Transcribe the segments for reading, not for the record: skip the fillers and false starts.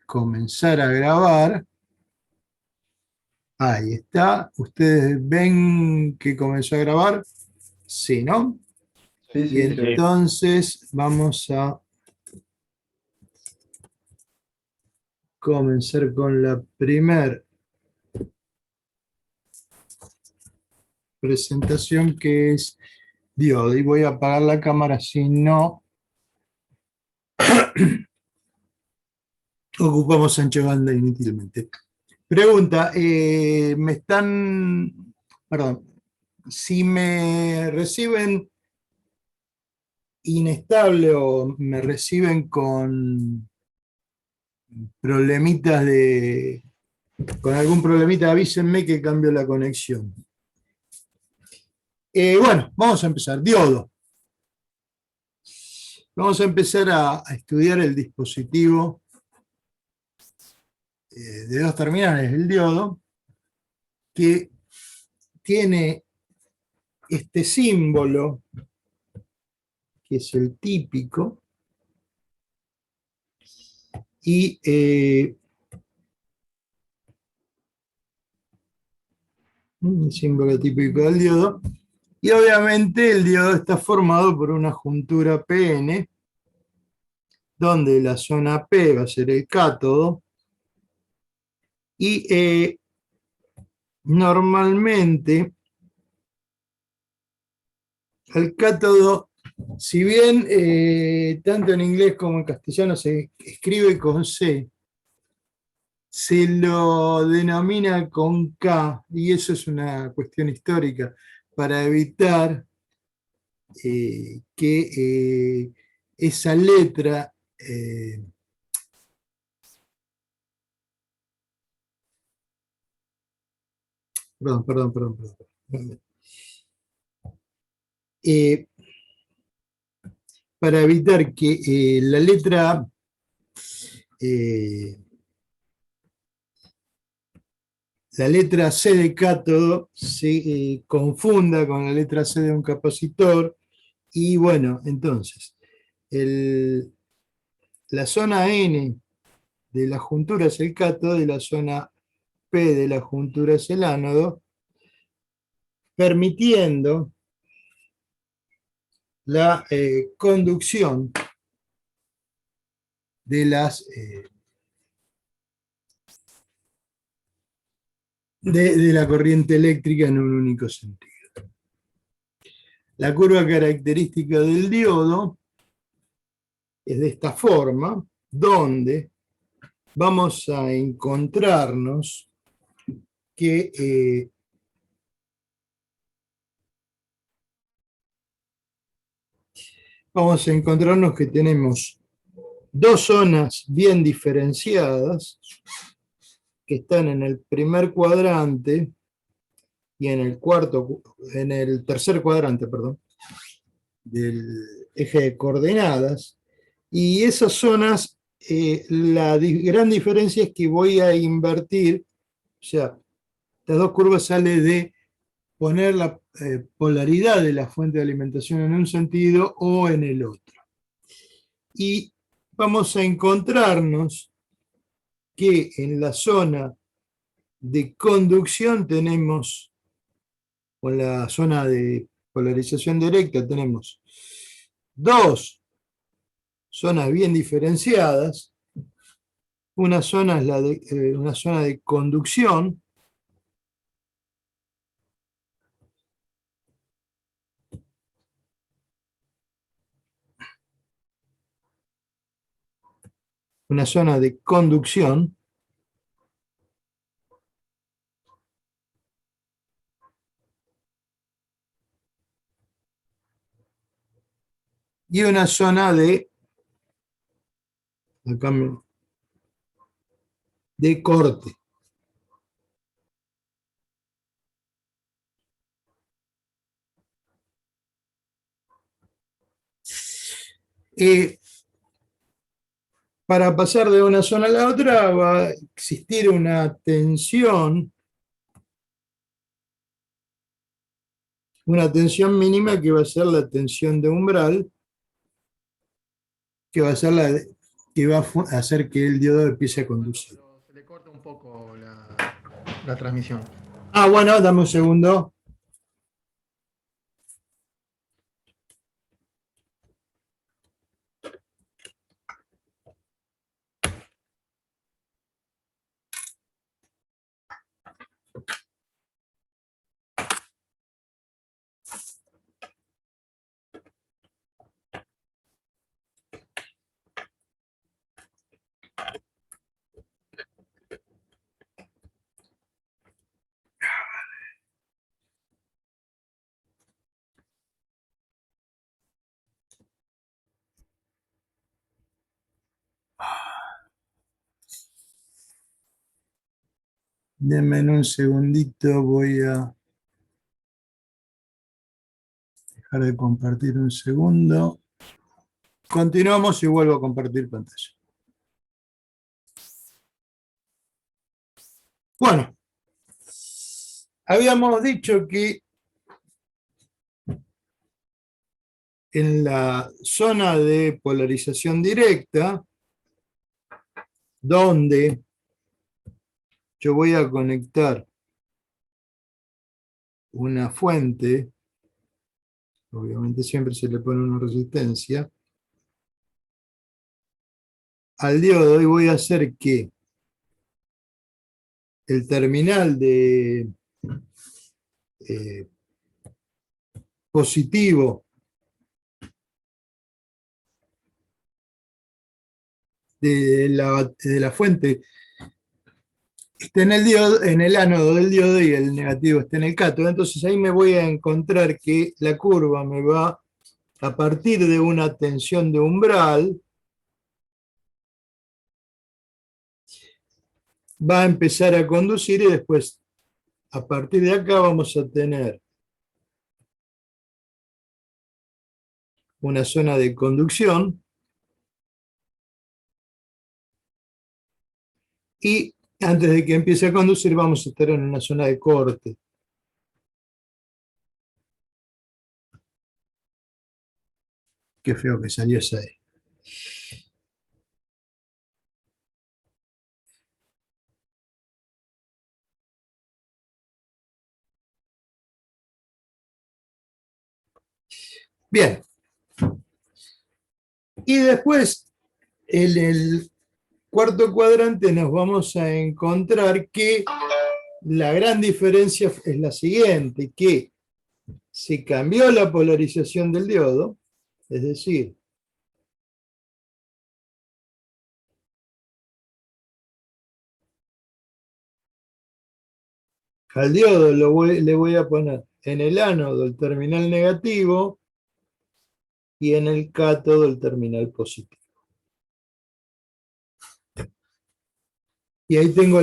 comenzar a grabar. Ahí está. ¿Ustedes ven que comenzó a grabar? Sí, ¿no? Sí, Y sí, se ve. entonces vamos a comenzar con la primera presentación, que es diodo. Y voy a apagar la cámara, si no ocupamos ancha banda inútilmente. Pregunta, me están, perdón, si me reciben inestable o me reciben con problemitas con algún problemita, avísenme que cambio la conexión. Bueno, vamos a empezar. Diodo. Vamos a empezar a estudiar el dispositivo de dos terminales, el diodo, que tiene este símbolo, que es el típico, y el símbolo típico del diodo, y obviamente el diodo está formado por una juntura PN, donde la zona P va a ser el cátodo, y normalmente el cátodo, si bien tanto en inglés como en castellano se escribe con C, se lo denomina con K, y eso es una cuestión histórica, para evitar que esa letra perdón. Eh, para evitar que eh, la letra C de cátodo se confunda con la letra C de un capacitor. Y bueno, entonces, la zona N de la juntura es el cátodo y la zona P de la juntura es el ánodo, permitiendo la conducción de de la corriente eléctrica en un único sentido. La curva característica del diodo es de esta forma, donde vamos a encontrarnos que tenemos dos zonas bien diferenciadas que están en el primer cuadrante y en el tercer cuadrante, perdón, del eje de coordenadas. Y esas zonas, la gran diferencia es que voy a invertir, o sea, estas dos curvas sale de poner la polaridad de la fuente de alimentación en un sentido o en el otro. Y vamos a encontrarnos que en la zona de conducción tenemos, o en la zona de polarización directa, tenemos dos zonas bien diferenciadas. Una zona es una zona de conducción, una zona de conducción, y una zona de corte. Para pasar de una zona a la otra va a existir una tensión mínima, que va a ser la tensión de umbral, que va a ser que va a hacer que el diodo empiece a conducir. Se le corta un poco la transmisión. Ah, bueno, dame un segundo. Denme un segundito, voy a dejar de compartir un segundo. Continuamos y vuelvo a compartir pantalla. Bueno, habíamos dicho que en la zona de polarización directa, donde yo voy a conectar una fuente, obviamente siempre se le pone una resistencia, al diodo, y voy a hacer que el terminal de positivo de la fuente esté en el diodo, en el ánodo del diodo, y el negativo esté en el cátodo. Entonces ahí me voy a encontrar que la curva me va a partir de una tensión de umbral, va a empezar a conducir, y después a partir de acá vamos a tener una zona de conducción, y antes de que empiece a conducir vamos a estar en una zona de corte. Qué feo que salió esa ahí. Bien. Y después, en el cuarto cuadrante nos vamos a encontrar que la gran diferencia es la siguiente, que se cambió la polarización del diodo, es decir, al diodo le voy a poner en el ánodo el terminal negativo y en el cátodo el terminal positivo. Y ahí tengo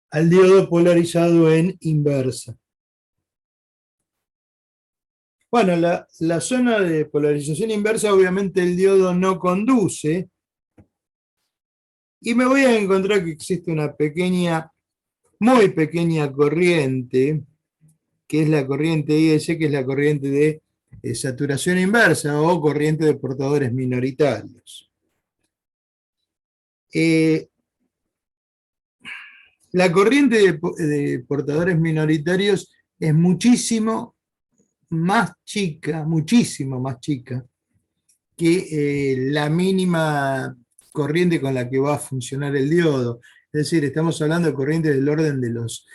al diodo polarizado en inversa. Bueno, la zona de polarización inversa, obviamente el diodo no conduce, y me voy a encontrar que existe una pequeña, muy pequeña corriente, que es la corriente IS, que es la corriente de saturación inversa o corriente de portadores minoritarios. La corriente de portadores minoritarios es muchísimo más chica, muchísimo más chica, que la mínima corriente con la que va a funcionar el diodo. Es decir, estamos hablando de corrientes del orden de los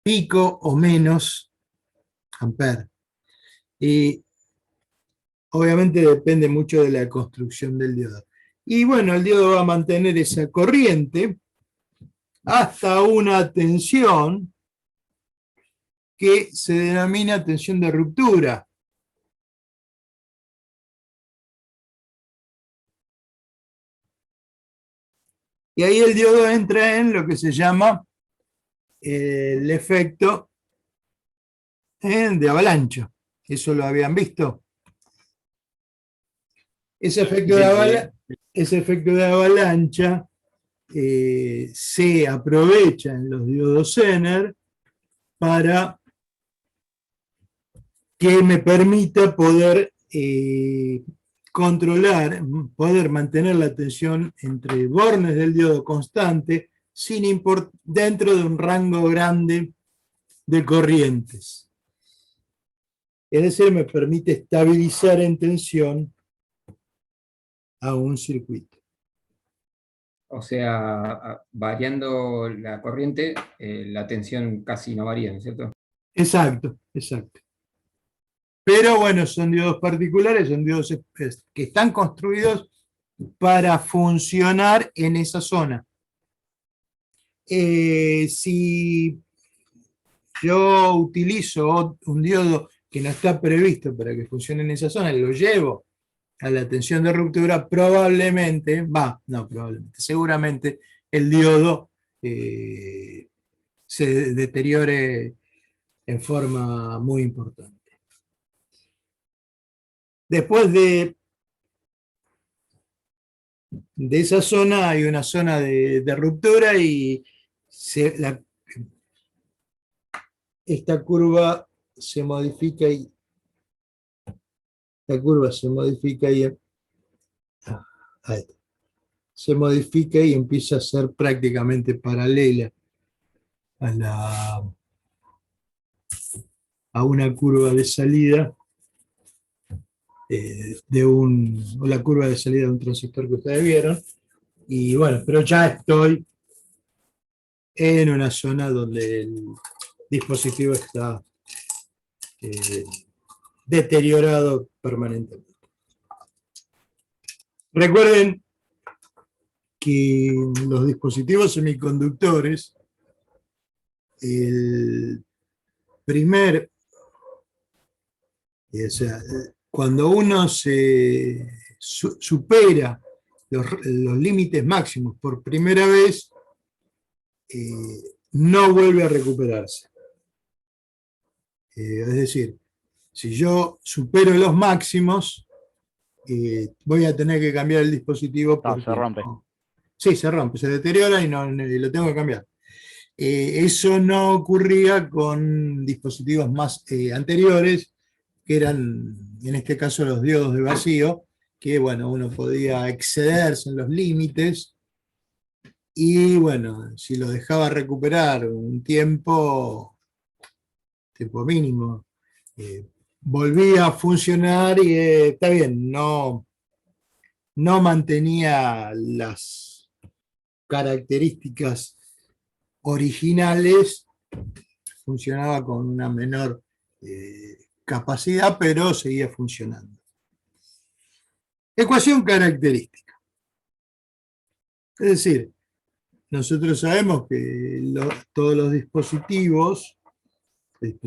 pico o menos amperes. Y obviamente depende mucho de la construcción del diodo. Y bueno, el diodo va a mantener esa corriente hasta una tensión que se denomina tensión de ruptura. Y ahí el diodo entra en lo que se llama el efecto de avalancha. ¿Eso lo habían visto? Ese efecto de avalancha se aprovecha en los diodos Zener para que me permita poder controlar, poder mantener la tensión entre bornes del diodo constante dentro de un rango grande de corrientes. Es decir, me permite estabilizar en tensión a un circuito. O sea, variando la corriente, la tensión casi no varía, ¿no es cierto? Exacto, exacto. Pero bueno, son diodos particulares, son diodos que están construidos para funcionar en esa zona. Si yo utilizo un diodo que no está previsto para que funcione en esa zona, lo llevo a la tensión de ruptura, seguramente el diodo se deteriore en forma muy importante. Después de esa zona hay una zona de ruptura y esta curva se modifica y empieza a ser prácticamente paralela a una curva de salida la curva de salida de un transistor que ustedes vieron. Y bueno, pero ya estoy en una zona donde el dispositivo está deteriorado permanentemente. Recuerden que los dispositivos semiconductores, cuando uno se supera los límites máximos por primera vez, no vuelve a recuperarse. Es decir, si yo supero los máximos, voy a tener que cambiar el dispositivo. Se rompe. Sí, se rompe, se deteriora y lo tengo que cambiar. Eso no ocurría con dispositivos más anteriores, que eran, en este caso, los diodos de vacío, que bueno, uno podía excederse en los límites y bueno, si lo dejaba recuperar un tiempo mínimo, volvía a funcionar y está bien, no mantenía las características originales, funcionaba con una menor capacidad, pero seguía funcionando. Ecuación característica. Es decir, nosotros sabemos que todos los dispositivos de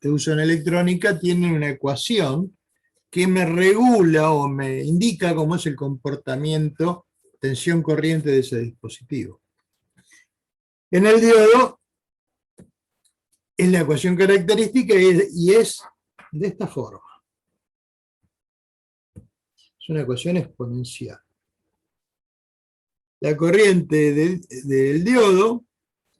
uso en electrónica tienen una ecuación que me regula o me indica cómo es el comportamiento tensión corriente de ese dispositivo. En el diodo es la ecuación característica y es de esta forma. Es una ecuación exponencial. La corriente del diodo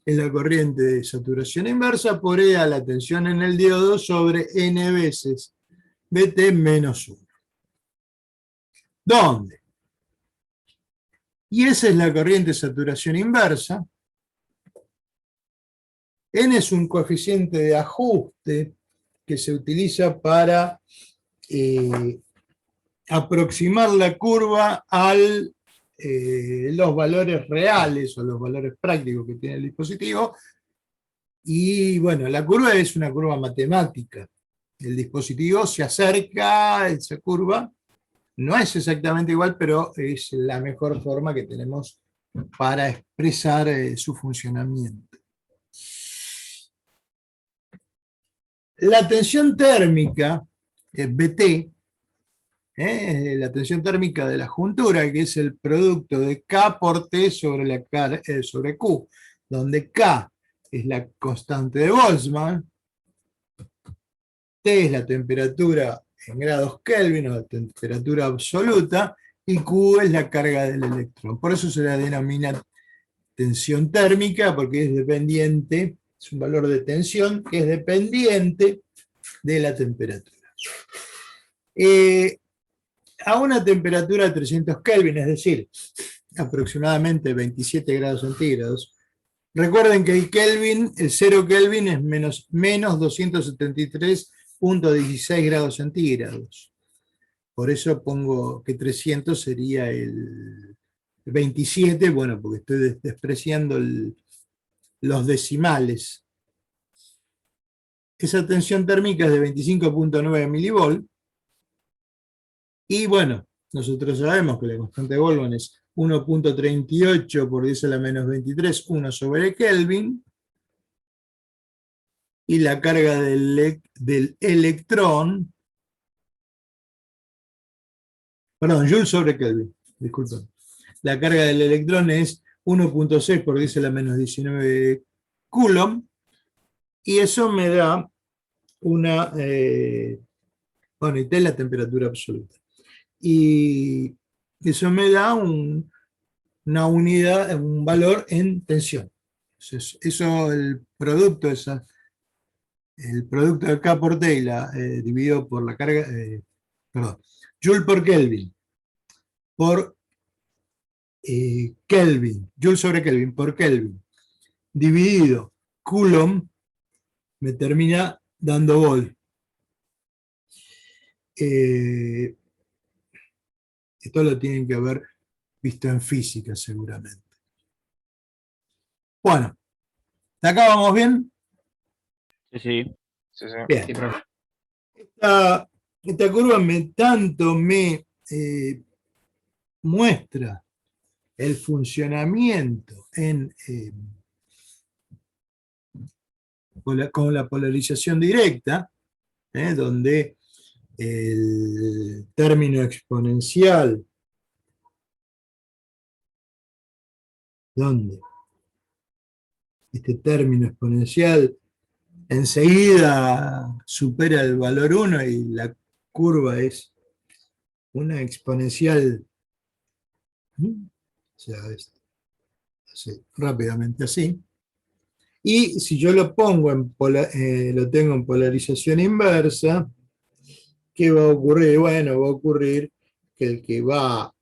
es la corriente de saturación inversa por E a la tensión en el diodo sobre N veces BT menos 1. ¿Dónde? Y esa es la corriente de saturación inversa. N es un coeficiente de ajuste que se utiliza para aproximar la curva a los valores reales o los valores prácticos que tiene el dispositivo. Y bueno, la curva es una curva matemática. El dispositivo se acerca a esa curva. No es exactamente igual, pero es la mejor forma que tenemos para expresar su funcionamiento. La tensión térmica, BT, la tensión térmica de la juntura, que es el producto de K por T sobre Q, donde K es la constante de Boltzmann, T es la temperatura en grados Kelvin, o la temperatura absoluta, y Q es la carga del electrón. Por eso se la denomina tensión térmica, porque es dependiente, es un valor de tensión que es dependiente de la temperatura. a una temperatura de 300 Kelvin, es decir, aproximadamente 27 grados centígrados. Recuerden que el Kelvin, el 0 Kelvin es menos 273,16 grados centígrados. Por eso pongo que 300 sería el 27, bueno, porque estoy despreciando los decimales. Esa tensión térmica es de 25,9 milivolt. Y bueno, nosotros sabemos que la constante de Boltzmann es 1,38 por 10 a la menos 23, 1 sobre Kelvin. Y la carga del electrón, perdón, Joule sobre Kelvin, disculpen. La carga del electrón es 1,6 por 10 a la menos 19 Coulomb. Y eso me da una, bueno, y T es la temperatura absoluta. Y eso me da una unidad, un valor en tensión. Eso, el producto de K por T dividido por la carga, perdón, Joule por Kelvin, por Kelvin, Joule sobre Kelvin, por Kelvin, dividido Coulomb, me termina dando volt. Esto lo tienen que haber visto en física seguramente. Bueno, ¿de acá vamos bien? Sí. Bien. Sí, profe. Esta curva tanto me muestra el funcionamiento con la polarización directa, donde el término exponencial, ¿dónde? Este término exponencial enseguida supera el valor 1 y la curva es una exponencial, o sea, rápidamente así. Y si yo lo pongo lo tengo en polarización inversa, ¿qué va a ocurrir? Bueno, va a ocurrir que el que va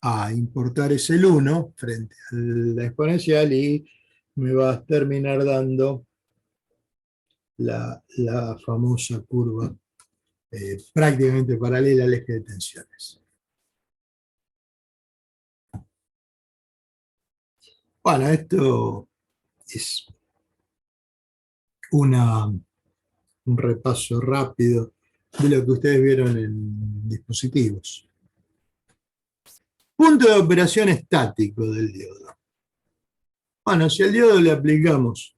a importar es el 1 frente a la exponencial y me va a terminar dando la famosa curva prácticamente paralela al eje de tensiones. Bueno, esto es un repaso rápido de lo que ustedes vieron en dispositivos. Punto de operación estático del diodo. Bueno, si al diodo le aplicamos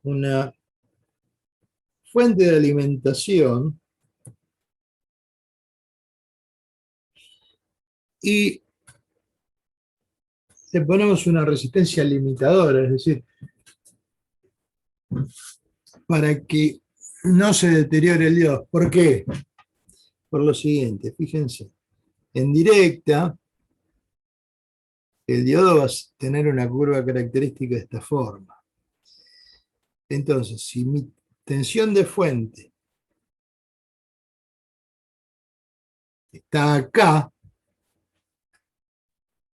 una fuente de alimentación y le ponemos una resistencia limitadora, es decir, para que no se deteriore el diodo. ¿Por qué? Por lo siguiente, fíjense, en directa el diodo va a tener una curva característica de esta forma. Entonces, si mi tensión de fuente está acá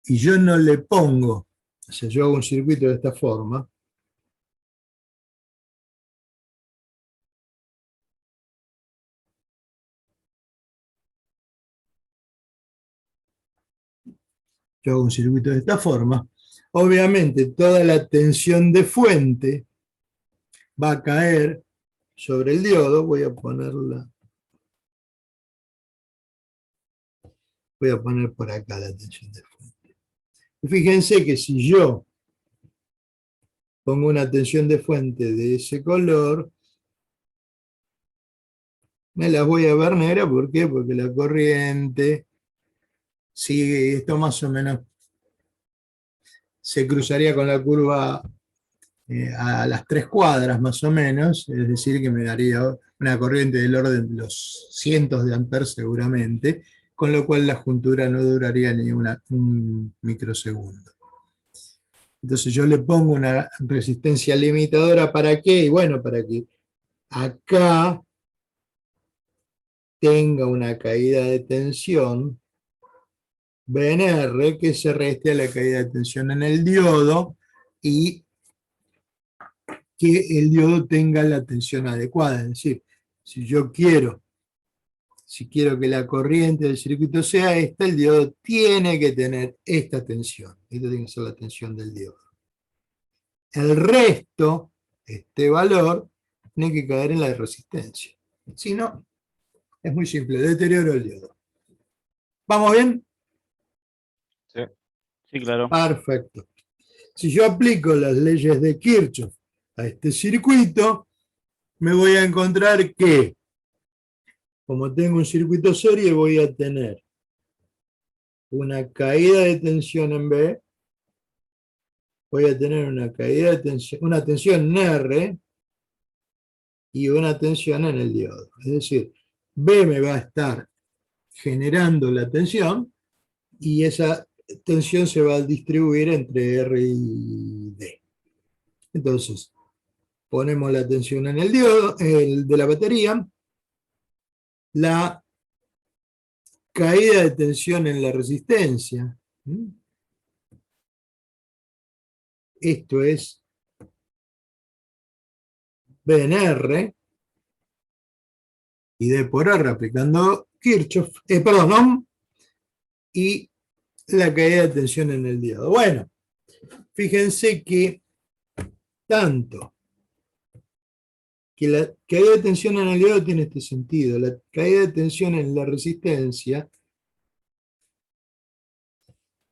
y yo no le pongo, o sea, yo hago un circuito de esta forma, obviamente toda la tensión de fuente va a caer sobre el diodo. Voy a poner por acá la tensión de fuente. Y fíjense que si yo pongo una tensión de fuente de ese color, me las voy a ver negra. ¿Por qué? Porque la corriente sigue, esto más o menos se cruzaría con la curva a las 3 cuadras más o menos, es decir, que me daría una corriente del orden de los cientos de amperes seguramente, con lo cual la juntura no duraría ni un microsegundo. Entonces yo le pongo una resistencia limitadora, ¿para qué? Y bueno, para que acá tenga una caída de tensión BNR que se reste a la caída de tensión en el diodo y que el diodo tenga la tensión adecuada. Es decir, si quiero que la corriente del circuito sea esta, el diodo tiene que tener esta tensión. Esta tiene que ser la tensión del diodo. El resto, este valor, tiene que caer en la resistencia. Si no, es muy simple, deterioro el diodo. ¿Vamos bien? Sí. Sí, claro. Perfecto. Si yo aplico las leyes de Kirchhoff a este circuito, me voy a encontrar que, como tengo un circuito serie, voy a tener una caída de tensión en B, voy a tener una caída de tensión, una tensión en R y una tensión en el diodo. Es decir, B me va a estar generando la tensión y esa tensión se va a distribuir entre R y D. Entonces, ponemos la tensión en el diodo de la batería, la caída de tensión en la resistencia. Esto es B en R y D por R aplicando Kirchhoff, Ohm, y la caída de tensión en el diodo. Bueno, fíjense que tanto que la caída de tensión en el diodo tiene este sentido, la caída de tensión en la resistencia,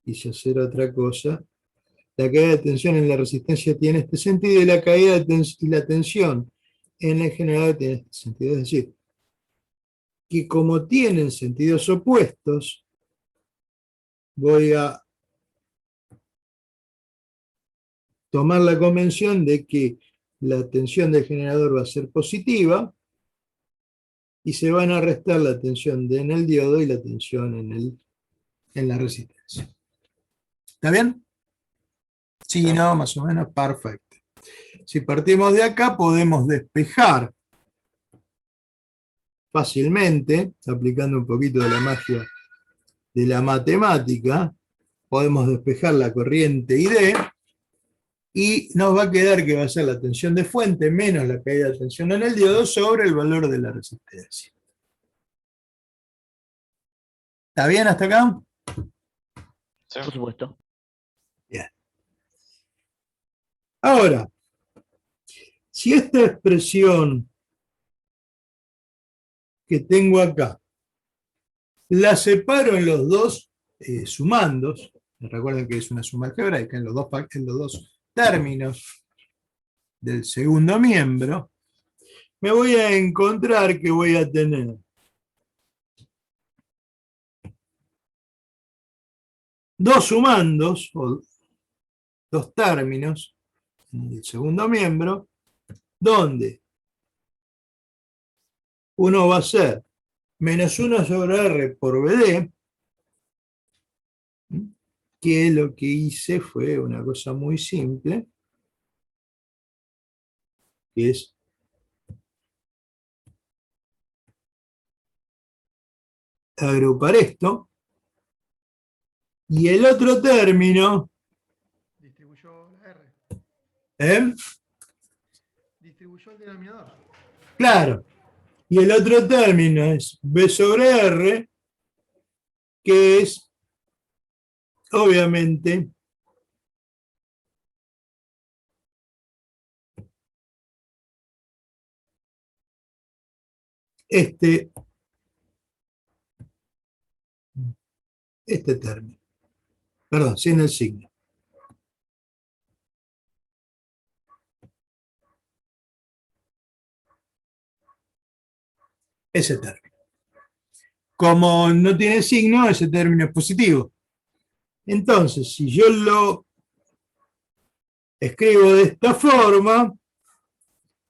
quise hacer otra cosa, la caída de tensión en la resistencia tiene este sentido y la caída y la tensión en el generador tiene este sentido. Es decir, que como tienen sentidos opuestos, voy a tomar la convención de que la tensión del generador va a ser positiva y se van a restar la tensión en el diodo y la tensión en la resistencia. ¿Está bien? Sí, no, más o menos, perfecto. Si partimos de acá, podemos despejar fácilmente, aplicando un poquito de la magia de la matemática, podemos despejar la corriente ID y nos va a quedar que va a ser la tensión de fuente menos la caída de tensión en el diodo sobre el valor de la resistencia. ¿Está bien hasta acá? Sí. Por supuesto. Bien. Ahora, si esta expresión que tengo acá la separo en los dos sumandos, recuerden que es una suma algebraica, en los dos términos del segundo miembro, me voy a encontrar que voy a tener dos sumandos, o dos términos, en el segundo miembro, donde uno va a ser menos 1 sobre R por BD, que lo que hice fue una cosa muy simple, que es agrupar esto, y el otro término, Distribuyó la R. ¿eh? Distribuyó el denominador. Claro, y el otro término es B sobre R, que es, obviamente, este término. Perdón, sin el signo. Ese término. Como no tiene signo, ese término es positivo. Entonces, si yo lo escribo de esta forma,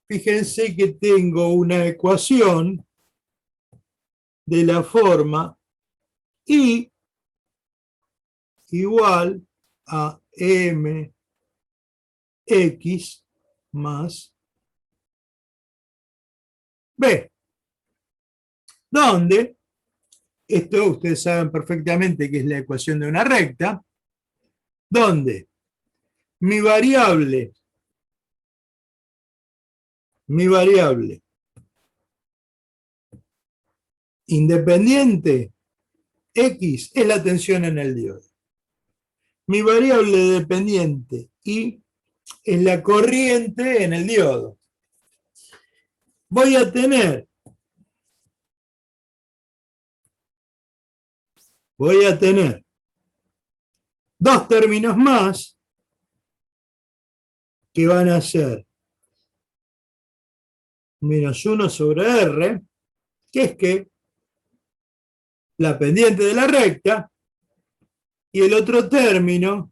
fíjense que tengo una ecuación de la forma I igual a mx más b. donde, esto ustedes saben perfectamente que es la ecuación de una recta, donde mi variable independiente X es la tensión en el diodo. Mi variable dependiente Y es la corriente en el diodo. Voy a tener dos términos más que van a ser menos 1 sobre R, que es que la pendiente de la recta, y el otro término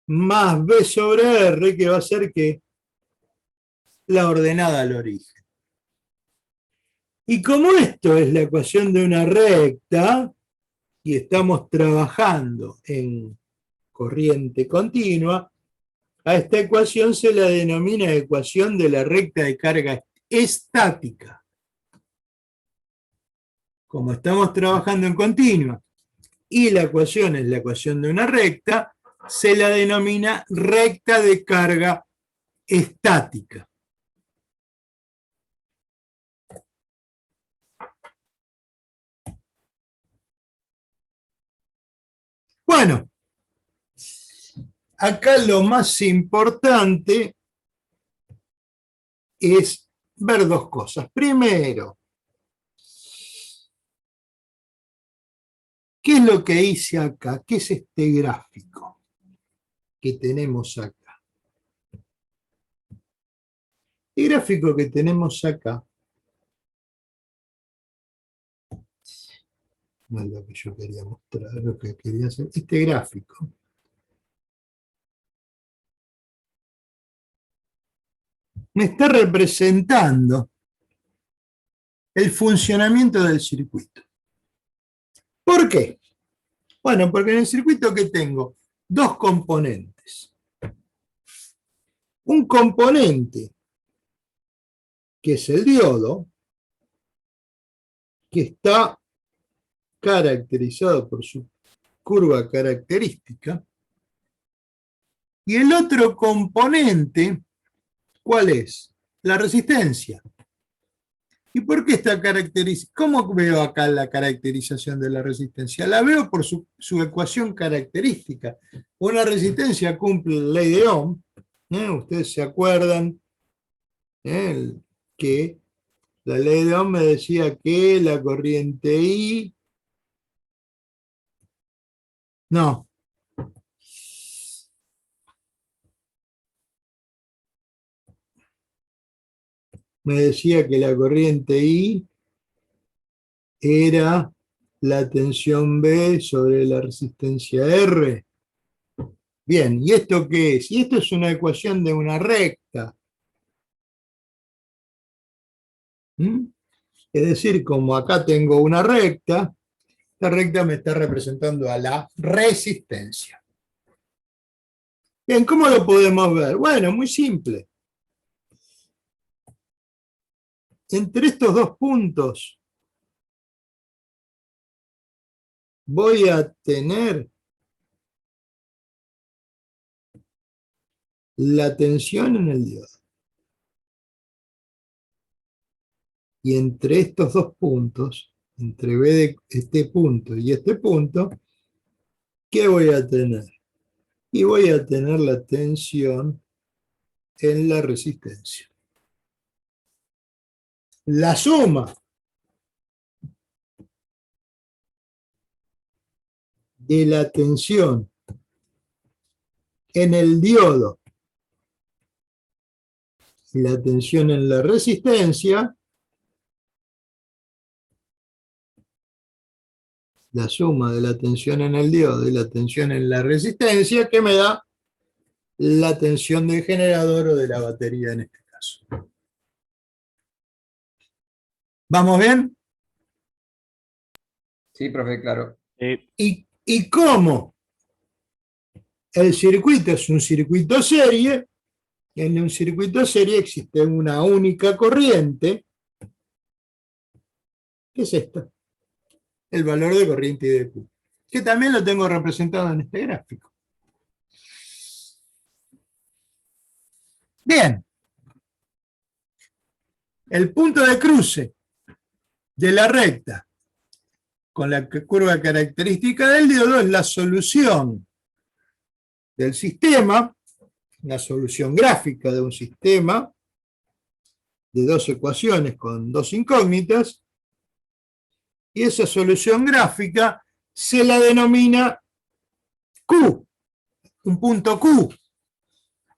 más B sobre R, que va a ser que la ordenada al origen. Y como esto es la ecuación de una recta, y estamos trabajando en corriente continua, a esta ecuación se la denomina ecuación de la recta de carga estática. Como estamos trabajando en continua y la ecuación es la ecuación de una recta, se la denomina recta de carga estática. Bueno, acá lo más importante es ver dos cosas. Primero, ¿qué es lo que hice acá? ¿Qué es este gráfico que tenemos acá? El gráfico que tenemos acá no es lo que yo quería mostrar, lo que quería hacer. Este gráfico me está representando el funcionamiento del circuito. ¿Por qué? Bueno, porque en el circuito que tengo dos componentes. Un componente que es el diodo, que está caracterizado por su curva característica, y el otro componente, ¿cuál es? La resistencia. ¿Y por qué está caracterizada? ¿Cómo veo acá la caracterización de la resistencia? La veo por su ecuación característica. Una resistencia cumple la ley de Ohm. Ustedes se acuerdan que la ley de Ohm me decía que la corriente I... No. Me decía que la corriente I era la tensión B sobre la resistencia R. Bien, ¿y esto qué es? Y esto es una ecuación de una recta. Es decir, como acá tengo una recta, esta recta me está representando a la resistencia. Bien, ¿cómo lo podemos ver? Bueno, muy simple. Entre estos dos puntos voy a tener la tensión en el diodo. Y entre estos dos puntos, entre B de este punto y este punto, ¿qué voy a tener? Y voy a tener la tensión en la resistencia. La suma de la tensión en el diodo y la tensión en la resistencia, la suma de la tensión en el diodo y la tensión en la resistencia, que me da la tensión del generador o de la batería en este caso. ¿Vamos bien? Sí, profe, claro. ¿Y cómo? El circuito es un circuito serie. En un circuito serie existe una única corriente. que es esta, el valor de corriente I de Q, que también lo tengo representado en este gráfico. Bien. El punto de cruce de la recta con la curva característica del diodo es la solución del sistema, una solución gráfica de un sistema de dos ecuaciones con dos incógnitas, y esa solución gráfica se la denomina Q, un punto Q,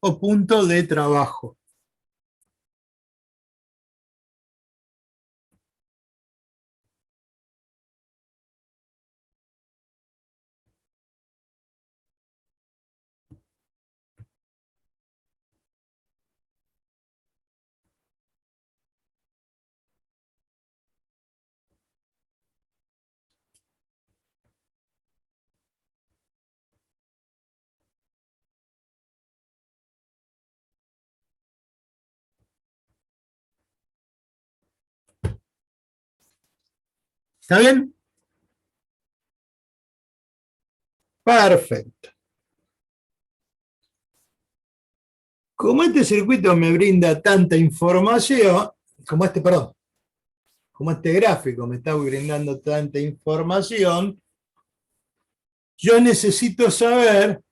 o punto de trabajo. ¿Está bien? Perfecto. Como este circuito me brinda tanta información, como este gráfico me está brindando tanta información, yo necesito saber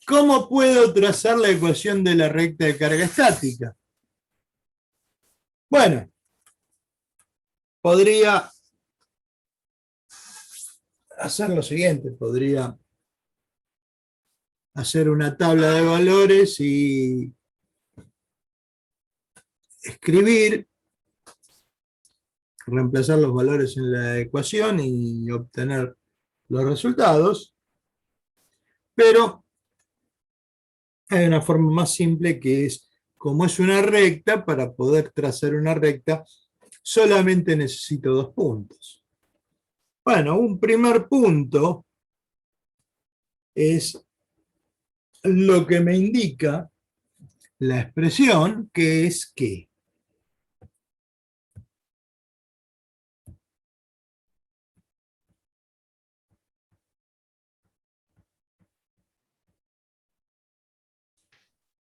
cómo puedo trazar la ecuación de la recta de carga estática. Bueno, podría hacer lo siguiente, podría hacer una tabla de valores y escribir, reemplazar los valores en la ecuación y obtener los resultados, pero hay una forma más simple que es, como es una recta, para poder trazar una recta solamente necesito dos puntos. Bueno, un primer punto es lo que me indica la expresión, que es ¿qué?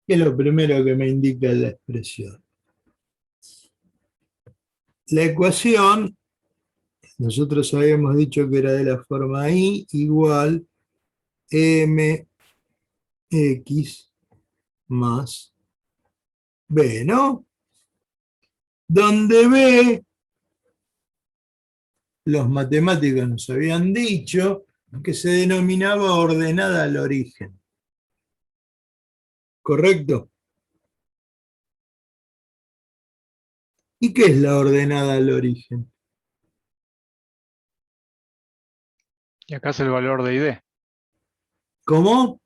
¿Qué es lo primero que me indica la expresión? La ecuación, nosotros habíamos dicho que era de la forma I igual mx más b, ¿no? Donde b, los matemáticos nos habían dicho que se denominaba ordenada al origen. ¿Correcto? ¿Y qué es la ordenada al origen? Y acá es el valor de ID. ¿Cómo?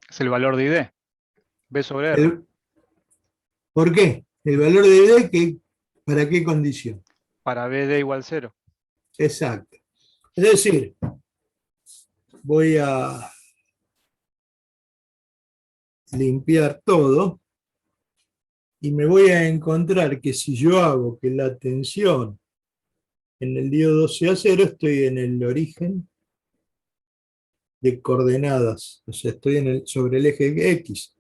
Es el valor de ID. B sobre R. ¿Por qué? El valor de ID, ¿para qué condición? Para BD igual 0. Exacto. Es decir, voy a limpiar todo y me voy a encontrar que si yo hago que la tensión en el diodo sea 0, estoy en el origen de coordenadas, o sea, estoy sobre el eje X.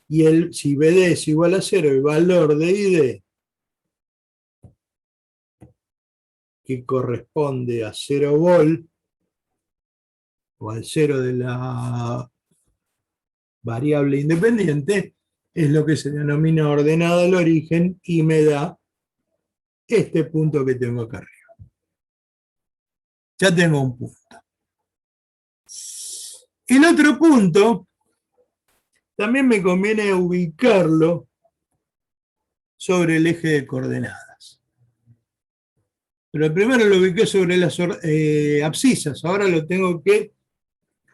Y si BD es igual a 0, el valor de ID, que corresponde a 0 volt, o al 0 de la variable independiente, es lo que se denomina ordenada al origen y me da este punto que tengo acá arriba. Ya tengo un punto. El otro punto, también me conviene ubicarlo sobre el eje de coordenadas. Pero primero lo ubiqué sobre las abscisas, ahora lo tengo que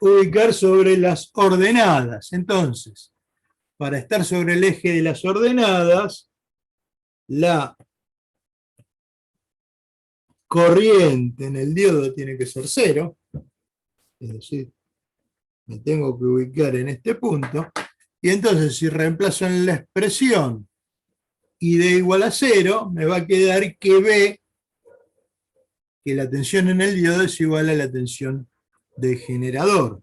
ubicar sobre las ordenadas. Entonces, para estar sobre el eje de las ordenadas, la corriente en el diodo tiene que ser 0, es decir, me tengo que ubicar en este punto, y entonces si reemplazo en la expresión ID igual a 0, me va a quedar que B que la tensión en el diodo es igual a la tensión del generador.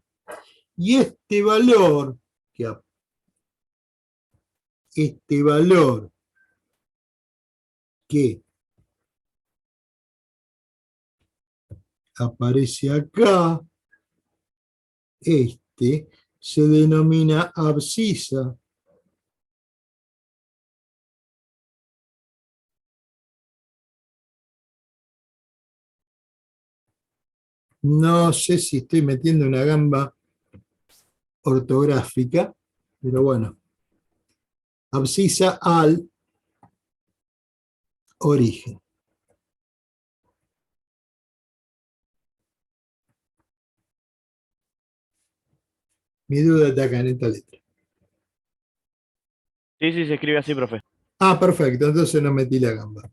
Y este valor que aparece acá, se denomina abscisa. No sé si estoy metiendo una gamba ortográfica, pero bueno. Abscisa al origen. Mi duda está acá en esta letra. Sí, sí, se escribe así, profe. Ah, perfecto, entonces no metí la gamba.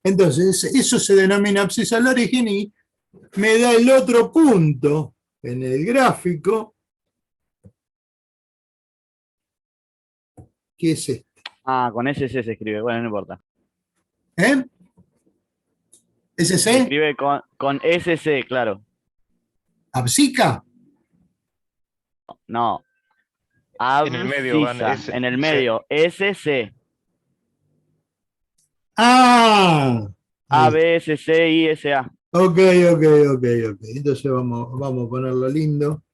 Entonces, eso se denomina abscisa al origen y me da el otro punto en el gráfico, que es este. Ah, con SC se escribe. Bueno, no importa. ¿Eh? Se ¿SC? escribe con SC, claro. ¿Abscica? No. En el medio van Abscisa. En el medio. SC. Ah, A, B, S, C, I, S, A. ok. Entonces vamos a ponerlo lindo.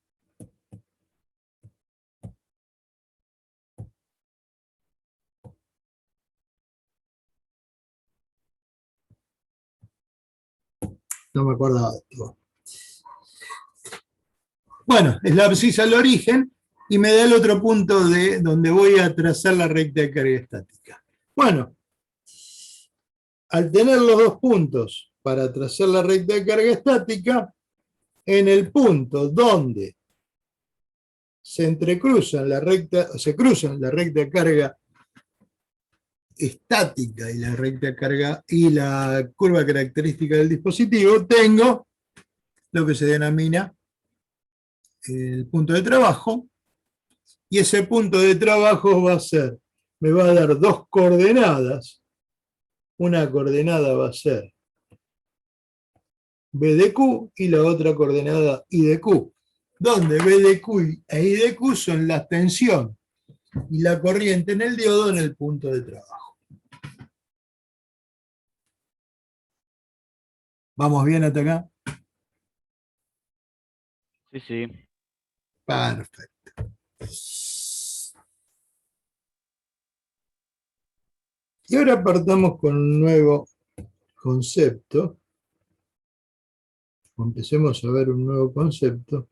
No me acordaba de esto. Bueno, es la abscisa al origen y me da el otro punto de donde voy a trazar la recta de carga estática. Bueno, al tener los dos puntos para trazar la recta de carga estática, en el punto donde se cruzan la recta de carga estática y la recta de carga y la curva característica del dispositivo, tengo lo que se denomina el punto de trabajo, y ese punto de trabajo me va a dar dos coordenadas. Una coordenada va a ser B de Q y la otra coordenada I de Q, donde B de Q e I de Q son la tensión y la corriente en el diodo en el punto de trabajo. ¿Vamos bien hasta acá? Sí, sí. Perfecto. Y ahora partamos con un nuevo concepto. Empecemos a ver un nuevo concepto,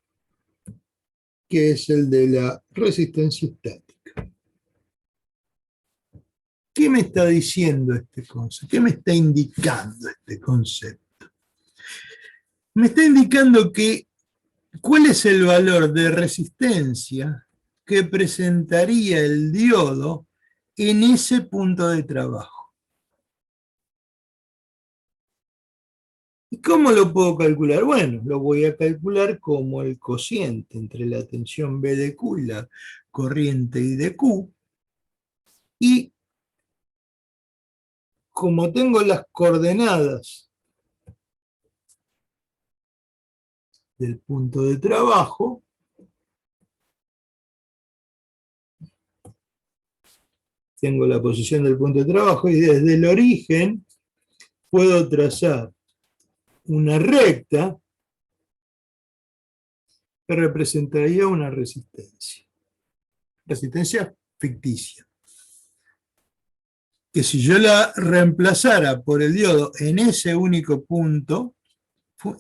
que es el de la resistencia estática. ¿Qué me está diciendo este concepto? ¿Qué me está indicando este concepto? Me está indicando cuál es el valor de resistencia que presentaría el diodo en ese punto de trabajo. ¿Y cómo lo puedo calcular? Bueno, lo voy a calcular como el cociente entre la tensión B de Q y la corriente I de Q. Y como tengo las coordenadas del punto de trabajo, tengo la posición del punto de trabajo y desde el origen puedo trazar una recta que representaría una resistencia ficticia, que si yo la reemplazara por el diodo en ese único punto,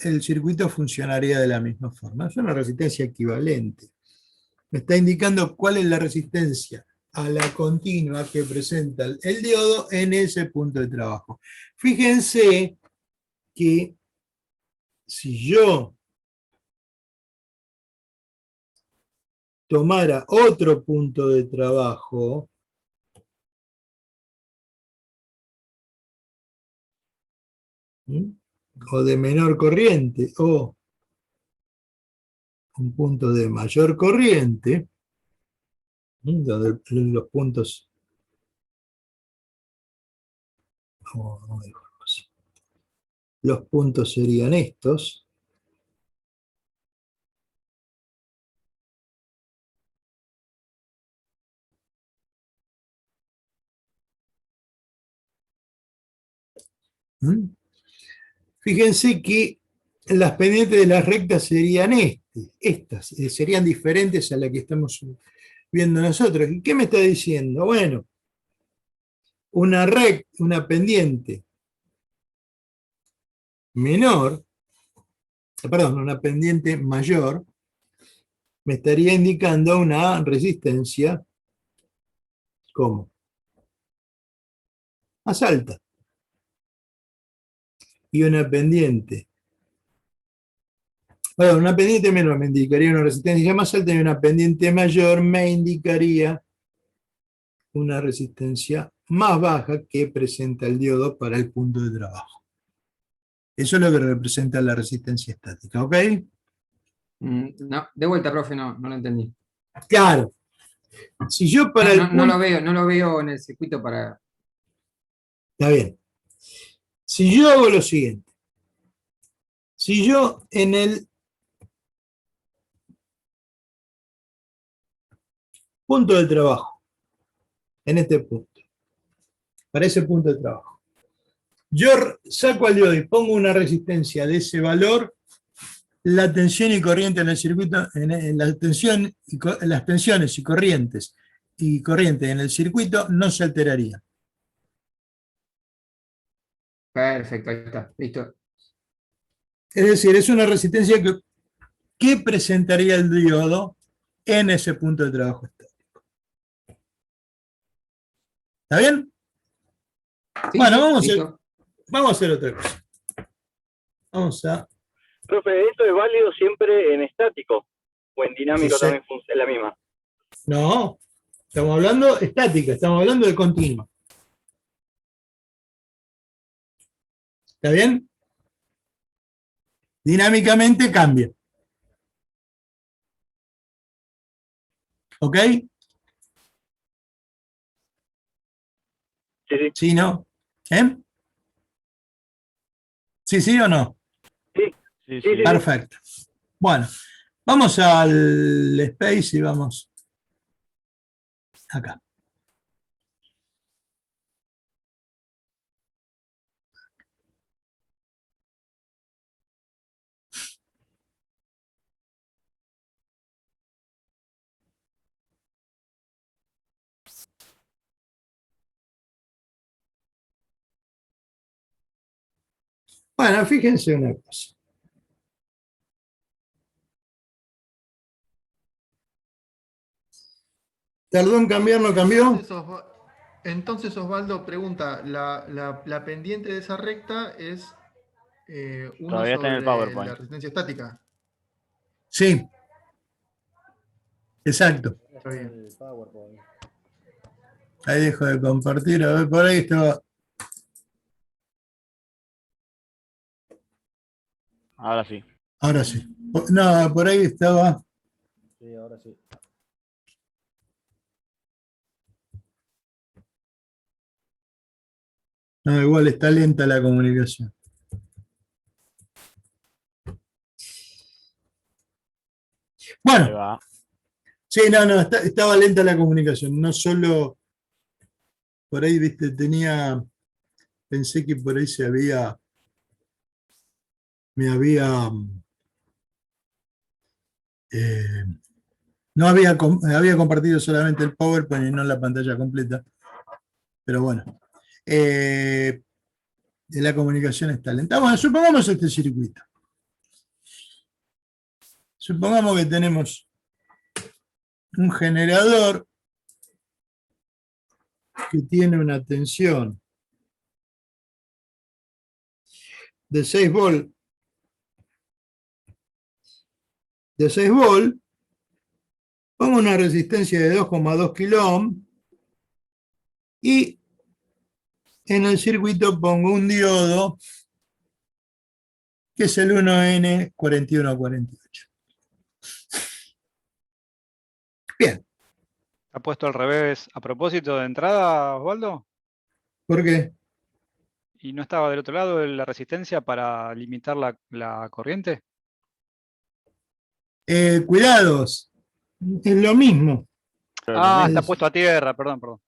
el circuito funcionaría de la misma forma. Es una resistencia equivalente. Me está indicando cuál es la resistencia a la continua que presenta el diodo en ese punto de trabajo. Fíjense que si yo tomara otro punto de trabajo, o de menor corriente, o un punto de mayor corriente, donde los puntos vamos a dejarlo así. Los puntos serían estos. ¿Mm? Fíjense que las pendientes de las rectas serían estas, serían diferentes a las que estamos viendo nosotros. ¿Y qué me está diciendo? Bueno, una pendiente menor, perdón, una pendiente mayor, me estaría indicando una resistencia, ¿cómo? Más alta. Y una pendiente, bueno, una pendiente menor me indicaría una resistencia más alta y una pendiente mayor me indicaría una resistencia más baja que presenta el diodo para el punto de trabajo. Eso es lo que representa la resistencia estática, ¿ok? No, de vuelta, profe, no lo entendí. Claro. Si yo para el No punto... no lo veo en el circuito para... Está bien. Si yo hago lo siguiente. Si yo en el punto de trabajo, en este punto, para ese punto de trabajo, yo saco al diodo y pongo una resistencia de ese valor, la tensión y corriente en el circuito, las tensiones y corrientes en el circuito no se alterarían. Perfecto, ahí está, listo. Es decir, es una resistencia que presentaría el diodo en ese punto de trabajo estático. ¿Está bien? Sí, Bueno, sí, vamos a hacer otra cosa. Vamos a... Profe, ¿esto es válido siempre en estático? ¿O en dinámico Sí. también es la misma? No, estamos hablando estática, estamos hablando de continua. ¿Está bien? Dinámicamente cambia. ¿Ok? Sí, sí. ¿Sí, no? ¿Eh? ¿Sí, sí o no? Sí, Sí, sí, sí. sí. Perfecto. Bueno, vamos al space y vamos acá. Bueno, fíjense una cosa. ¿Tardó en cambiar, no cambió? Entonces, Osvaldo pregunta, ¿la pendiente de esa recta es 1 Todavía está en el sobre la PowerPoint. resistencia estática? Sí, exacto. Está bien. Ahí dejo de compartir, a ver, por ahí estaba. Ahora sí. Ahora sí. No, por ahí estaba. Sí, ahora sí. No, igual está lenta la comunicación. Ahí Bueno, va. sí, no, estaba lenta la comunicación. No solo por ahí, viste, pensé que por ahí eh, no había compartido solamente el PowerPoint y no la pantalla completa. Pero bueno, la comunicación está lenta. Bueno, supongamos este circuito. Supongamos que tenemos un generador que tiene una tensión de 6 volts. De 6 volts, pongo una resistencia de 2,2 kilo ohms y en el circuito pongo un diodo que es el 1N4148. Bien. ¿Ha puesto al revés a propósito de entrada, Osvaldo? ¿Por qué? ¿Y no estaba del otro lado de la resistencia para limitar la corriente? Cuidados, es lo mismo. Pero Ah, lo está Es- mismo. puesto a tierra, perdón, perdón.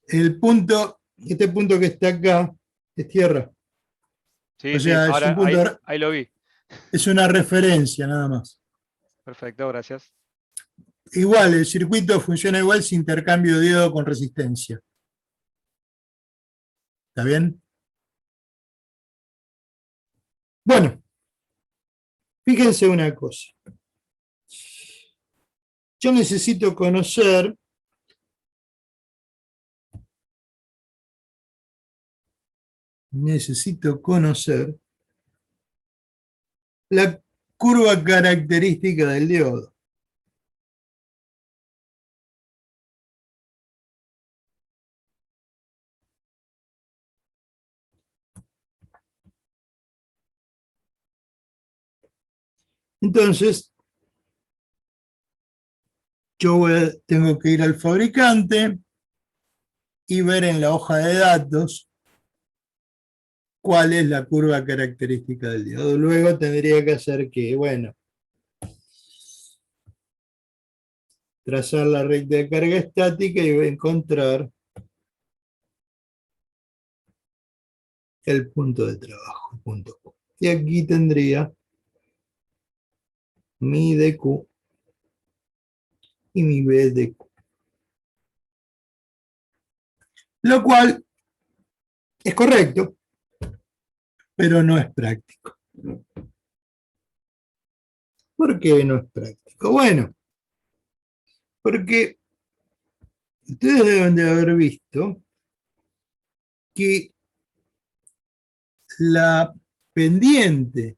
el punto, este punto que está acá, es tierra. O Sí, sí, sea, es un ahora punto, ahí lo vi. es una referencia nada más. Perfecto, gracias. Igual, el circuito funciona igual si intercambio diodo con resistencia. ¿Está bien? Bueno, fíjense una cosa. Yo necesito conocer la curva característica del diodo. Entonces, tengo que ir al fabricante y ver en la hoja de datos cuál es la curva característica del diodo. Luego tendría que hacer que, bueno, trazar la recta de carga estática y encontrar el punto de trabajo, punto Q. Y aquí tendría mi dq y mi bdq. Lo cual es correcto, pero no es práctico. ¿Por qué no es práctico? Bueno, porque ustedes deben de haber visto que la pendiente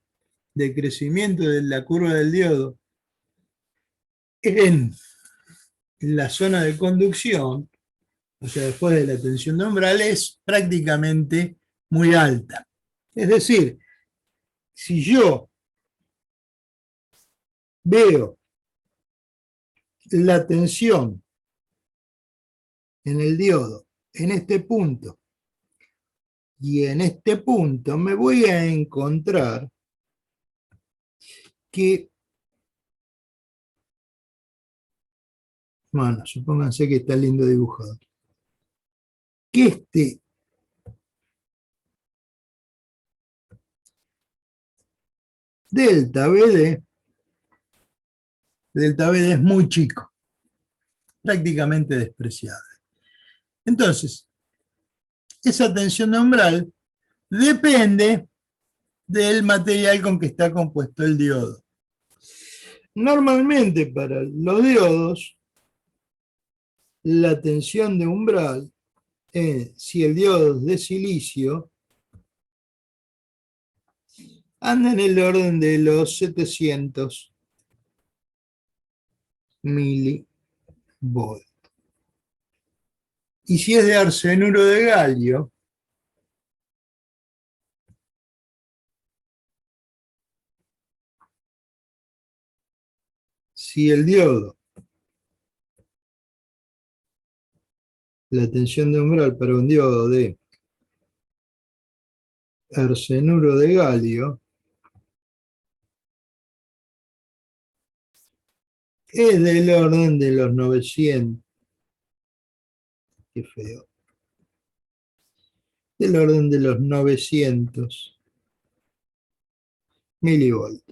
de crecimiento de la curva del diodo en la zona de conducción, o sea, después de la tensión de umbral, es prácticamente muy alta. Es decir, si yo veo la tensión en el diodo en este punto y en este punto, me voy a encontrar que, bueno, supónganse que está lindo dibujado, que este delta BD es muy chico, prácticamente despreciable. Entonces, esa tensión de umbral depende del material con que está compuesto el diodo. Normalmente para los diodos, la tensión de umbral, si el diodo es de silicio, anda en el orden de los 700 milivolts. Y si es de arsenuro de galio, si el diodo, la tensión de umbral para un diodo de arsenuro de galio es del orden de los 900, qué feo, del orden de los 900 milivolts.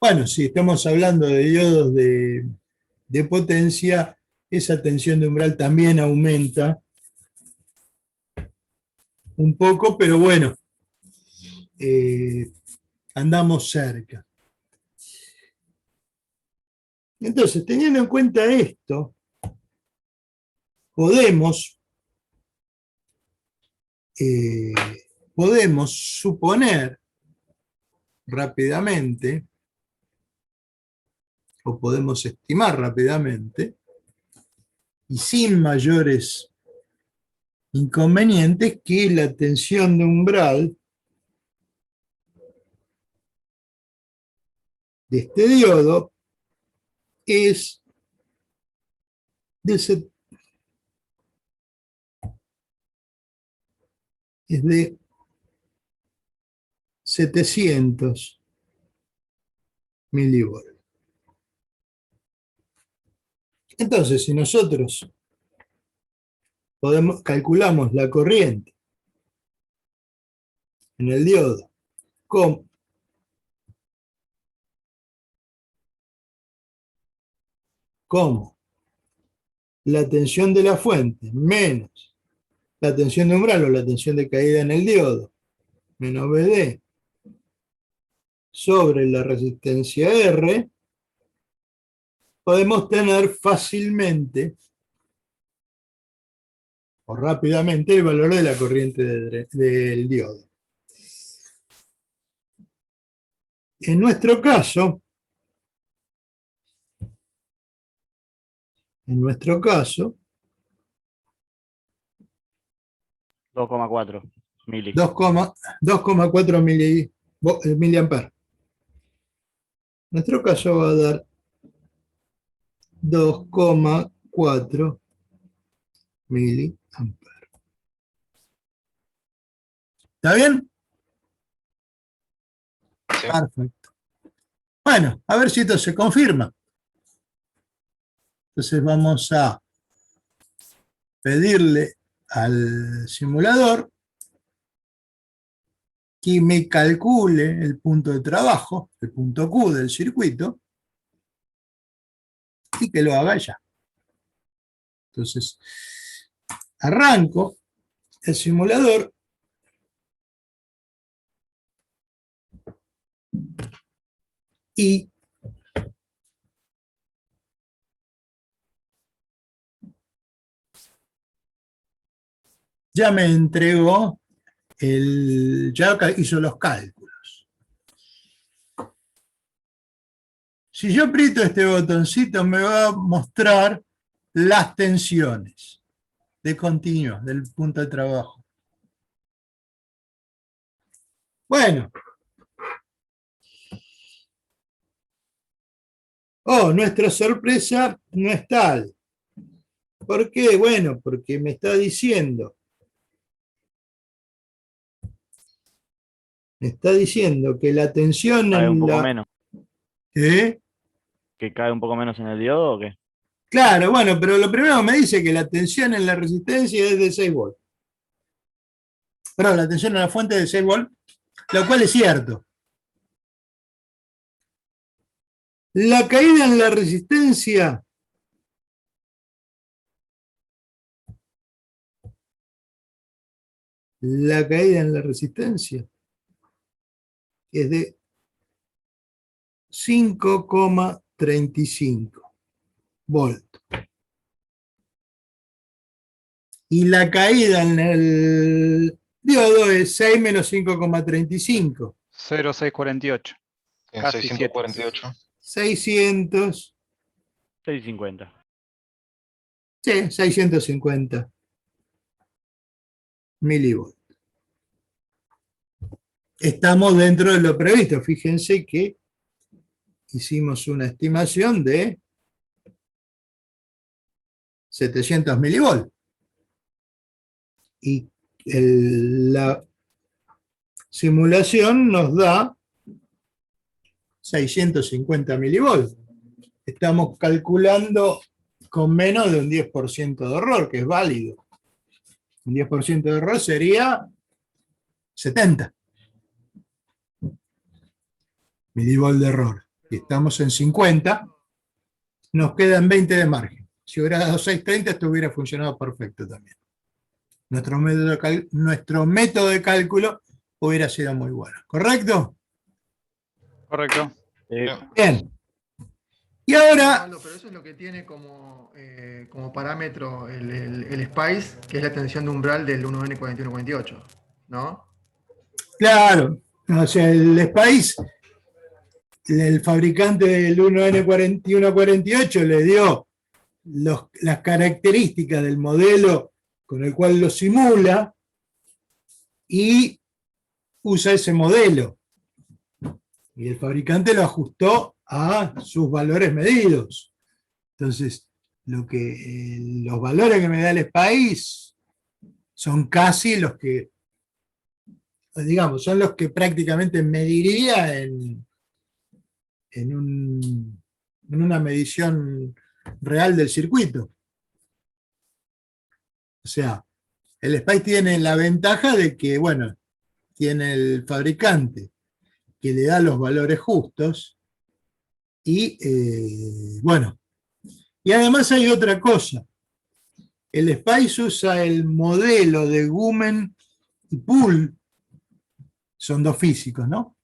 Bueno, si estamos hablando de diodos de potencia, esa tensión de umbral también aumenta un poco, pero bueno, andamos cerca. Entonces, teniendo en cuenta esto, podemos suponer rápidamente, o podemos estimar rápidamente, y sin mayores inconvenientes, que la tensión de umbral de este diodo es de es de 700 milivolts. Entonces, si nosotros calculamos la corriente en el diodo como la tensión de la fuente menos la tensión de umbral o la tensión de caída en el diodo menos BD sobre la resistencia R, podemos tener fácilmente o rápidamente el valor de la corriente del diodo. En nuestro caso, 2,4 mili. 2,4 miliamperes. Nuestro caso va a dar 2,4 miliamperes. ¿Está bien? Sí. Perfecto. Bueno, a ver si esto se confirma. Entonces vamos a pedirle al simulador que me calcule el punto de trabajo, el punto Q del circuito, y que lo haga ya. Entonces, arranco el simulador y ya me entregó, ya hizo los cálculos. Si yo aprieto este botoncito me va a mostrar las tensiones de continuo del punto de trabajo. Bueno. Oh, nuestra sorpresa no es tal. ¿Por qué? Bueno, porque me está diciendo que la tensión ¿Cae un en poco la... menos? ¿Eh? ¿Que cae un poco menos en el diodo o qué? Claro, bueno, pero lo primero me dice que la tensión en la resistencia es de 6 volts. Perdón, la tensión en la fuente es de 6 volts, lo cual es cierto. La caída en la resistencia es de 5,35 volts. Y la caída en el diodo es 6 menos 5,35. 0,648. En Casi 648. 600. 650. Sí, 650 milivolts. Estamos dentro de lo previsto. Fíjense que hicimos una estimación de 700 milivolts. Y la simulación nos da 650 milivolts. Estamos calculando con menos de un 10% de error, que es válido. Un 10% de error sería 70 milivolts de error. Y estamos en 50, nos quedan 20 de margen. Si hubiera dado 630, esto hubiera funcionado perfecto también. Nuestro método de cálculo hubiera sido muy bueno. ¿Correcto? Correcto. Bien. Y ahora... Pablo, pero eso es lo que tiene como parámetro el SPICE, que es la tensión de umbral del 1N4148, ¿no? Claro. O sea, el SPICE, el fabricante del 1N4148 le dio las características del modelo con el cual lo simula y usa ese modelo. Y el fabricante lo ajustó a sus valores medidos. Entonces, los valores que me da el SPICE son casi los que digamos, son los que prácticamente mediría en una medición real del circuito. O sea, el SPICE tiene la ventaja de que, bueno, tiene el fabricante que le da los valores justos y, bueno, y además hay otra cosa. El SPICE usa el modelo de Gumen y Poole, son dos físicos, ¿no?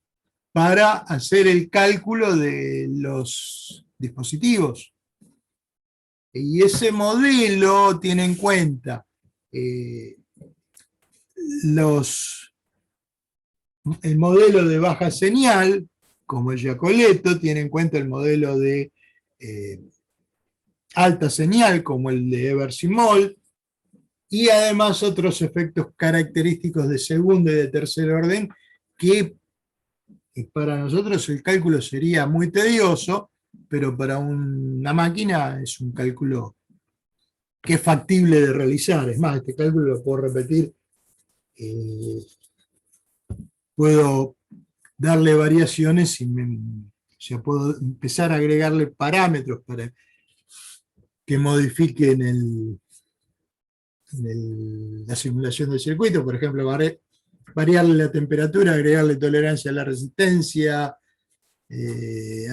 Para hacer el cálculo de los dispositivos. Y ese modelo tiene en cuenta el modelo de baja señal, como el Giacoletto, tiene en cuenta el modelo de alta señal, como el de Eversimol, y además otros efectos característicos de segundo y de tercer orden, que para nosotros el cálculo sería muy tedioso, pero para una máquina es un cálculo que es factible de realizar. Es más, este cálculo lo puedo repetir, puedo darle variaciones y o sea, puedo empezar a agregarle parámetros para que modifiquen la simulación del circuito. Por ejemplo, variarle la temperatura, agregarle tolerancia a la resistencia,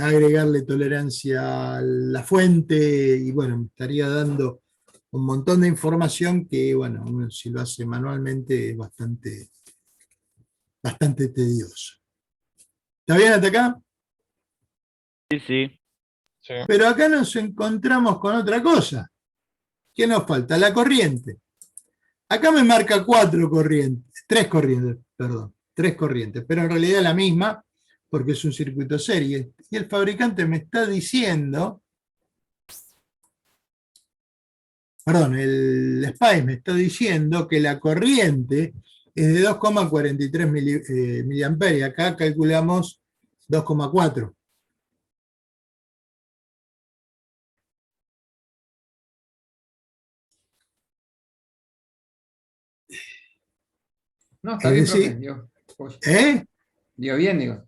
agregarle tolerancia a la fuente, y bueno, me estaría dando un montón de información que, bueno, uno, si lo hace manualmente es bastante tedioso. ¿Está bien hasta acá? Sí, sí. Sí. Pero acá nos encontramos con otra cosa. ¿Qué nos falta? La corriente. Acá me marca tres corrientes, pero en realidad la misma, porque es un circuito serie. Y el fabricante me está diciendo, el SPICE me está diciendo que la corriente es de 2,43 miliamperes, y acá calculamos 2,4. No, está Es bien, profe. decir, Dio bien, digo.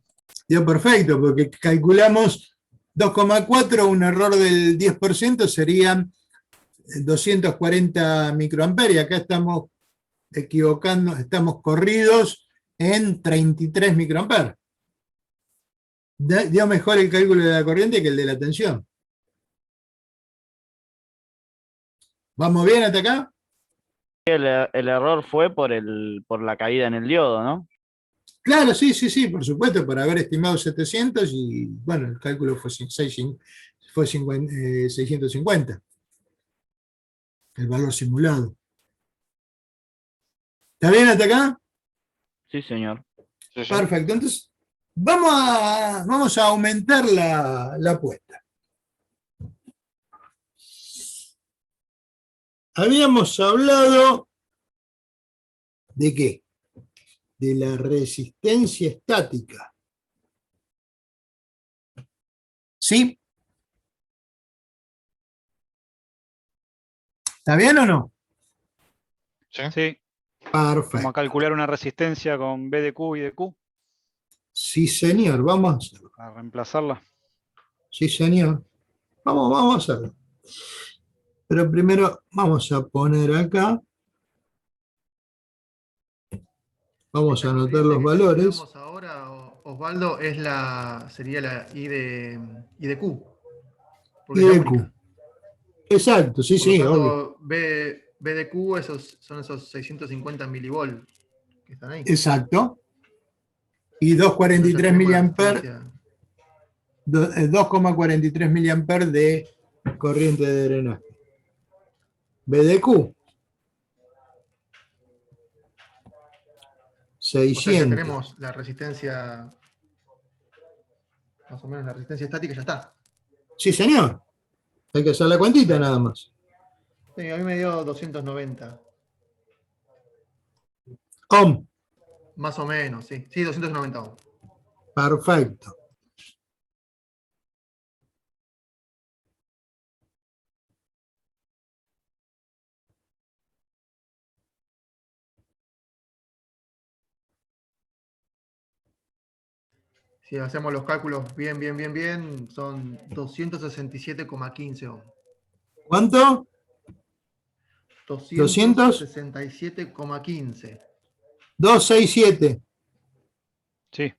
dio perfecto, porque calculamos 2,4, un error del 10% serían 240 microamperes, y acá estamos equivocando, estamos corridos en 33 microamperes. Dio mejor el cálculo de la corriente que el de la tensión. ¿Vamos bien hasta acá? El error fue por la caída en el diodo, ¿no? Claro, sí, por supuesto, por haber estimado 700 y, bueno, el cálculo fue 650, el valor simulado. ¿Está bien hasta acá? Sí, señor. Sí, sí. Perfecto, entonces vamos a aumentar la apuesta. Habíamos hablado ¿de qué? De la resistencia estática. ¿Sí? ¿Está bien o no? Sí. Sí. Vamos a Perfecto. calcular una resistencia con B de Q y de Q Sí, señor, vamos a hacerlo. para reemplazarla. Sí, señor. Vamos a hacerlo. Pero primero vamos a poner acá. Vamos a Esta anotar corriente los que valores. calculamos ahora, Osvaldo, sería la I de Q, porque Y es la de Q. única. Exacto, sí, Por lo sí, obvio. tanto, B de Q son esos 650 milivolt que están ahí. Exacto. Y Entonces ya 2,43 tenemos la miliamperes, resistencia. 2,43 miliamperes de corriente de drenaje. BDQ, O sea, ya 600. tenemos la resistencia, más o menos la resistencia estática, ya está. Sí, señor. Hay que hacer la cuentita nada más. Sí, a mí me dio 290. Ohm. Más o menos, sí. Sí, 290 ohms. Perfecto. Si hacemos los cálculos bien, son 267,15 ohms. ¿Cuánto? 200, 267,15. 267,15. Sí.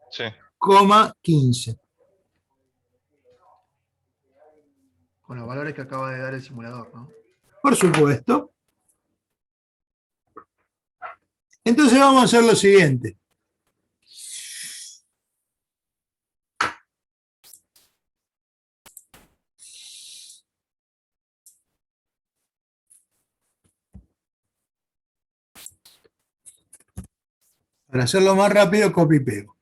Sí. Con los valores que acaba de dar el simulador, ¿no? Por supuesto. Entonces vamos a hacer lo siguiente. Para hacerlo más rápido, copio y pego.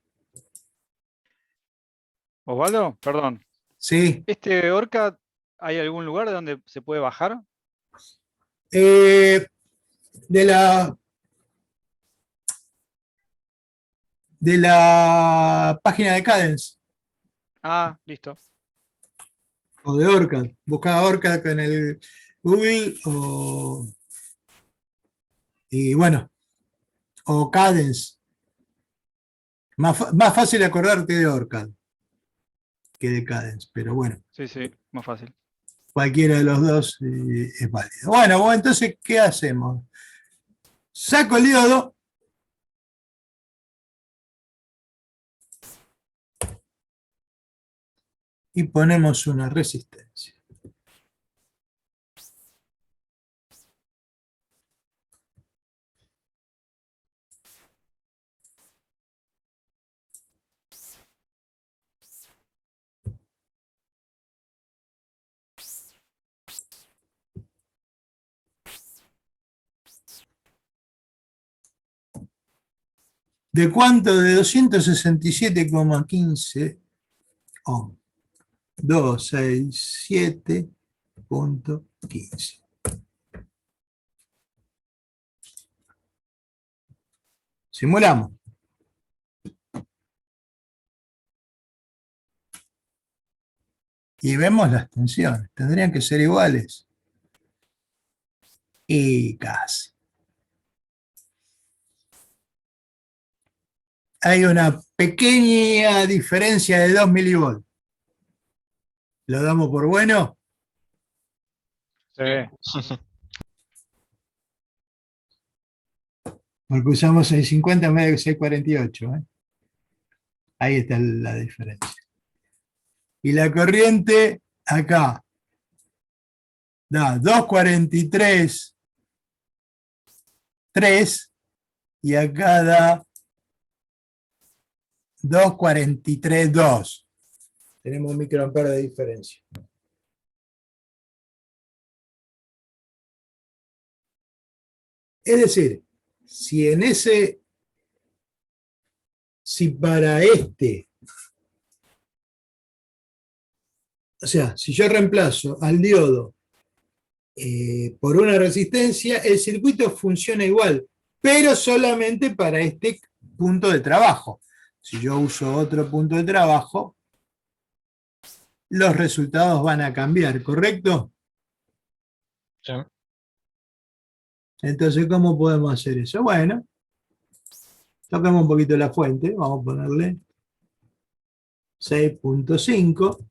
Osvaldo, perdón. ¿Sí? ¿Este ORCAD hay algún lugar donde se puede bajar? De la página de Cadence Ah, listo. o de ORCAD. Busca ORCAD en el Google y bueno, o Cadence. Más fácil acordarte de ORCAD que de Cadence, pero bueno, Sí, sí, más fácil. cualquiera de los dos es válido. Bueno, entonces, ¿qué hacemos? Saco el diodo. Y ponemos una resistencia. ¿De cuánto? De 267,15 ohm. 267,15. Simulamos. Y vemos las tensiones. Tendrían que ser iguales. Y casi. Hay una pequeña diferencia de 2 milivolts. ¿Lo damos por bueno? Sí. Porque usamos 650 en vez de 648. Ahí está la diferencia. Y la corriente acá da 243,3 y acá da 243,2. Tenemos un microampere de diferencia. Es decir, si para o sea, si yo reemplazo al diodo por una resistencia, el circuito funciona igual, pero solamente para este punto de trabajo. Si yo uso otro punto de trabajo, los resultados van a cambiar, ¿correcto? Sí. Entonces, ¿cómo podemos hacer eso? Bueno, toquemos un poquito la fuente, vamos a ponerle 6.5.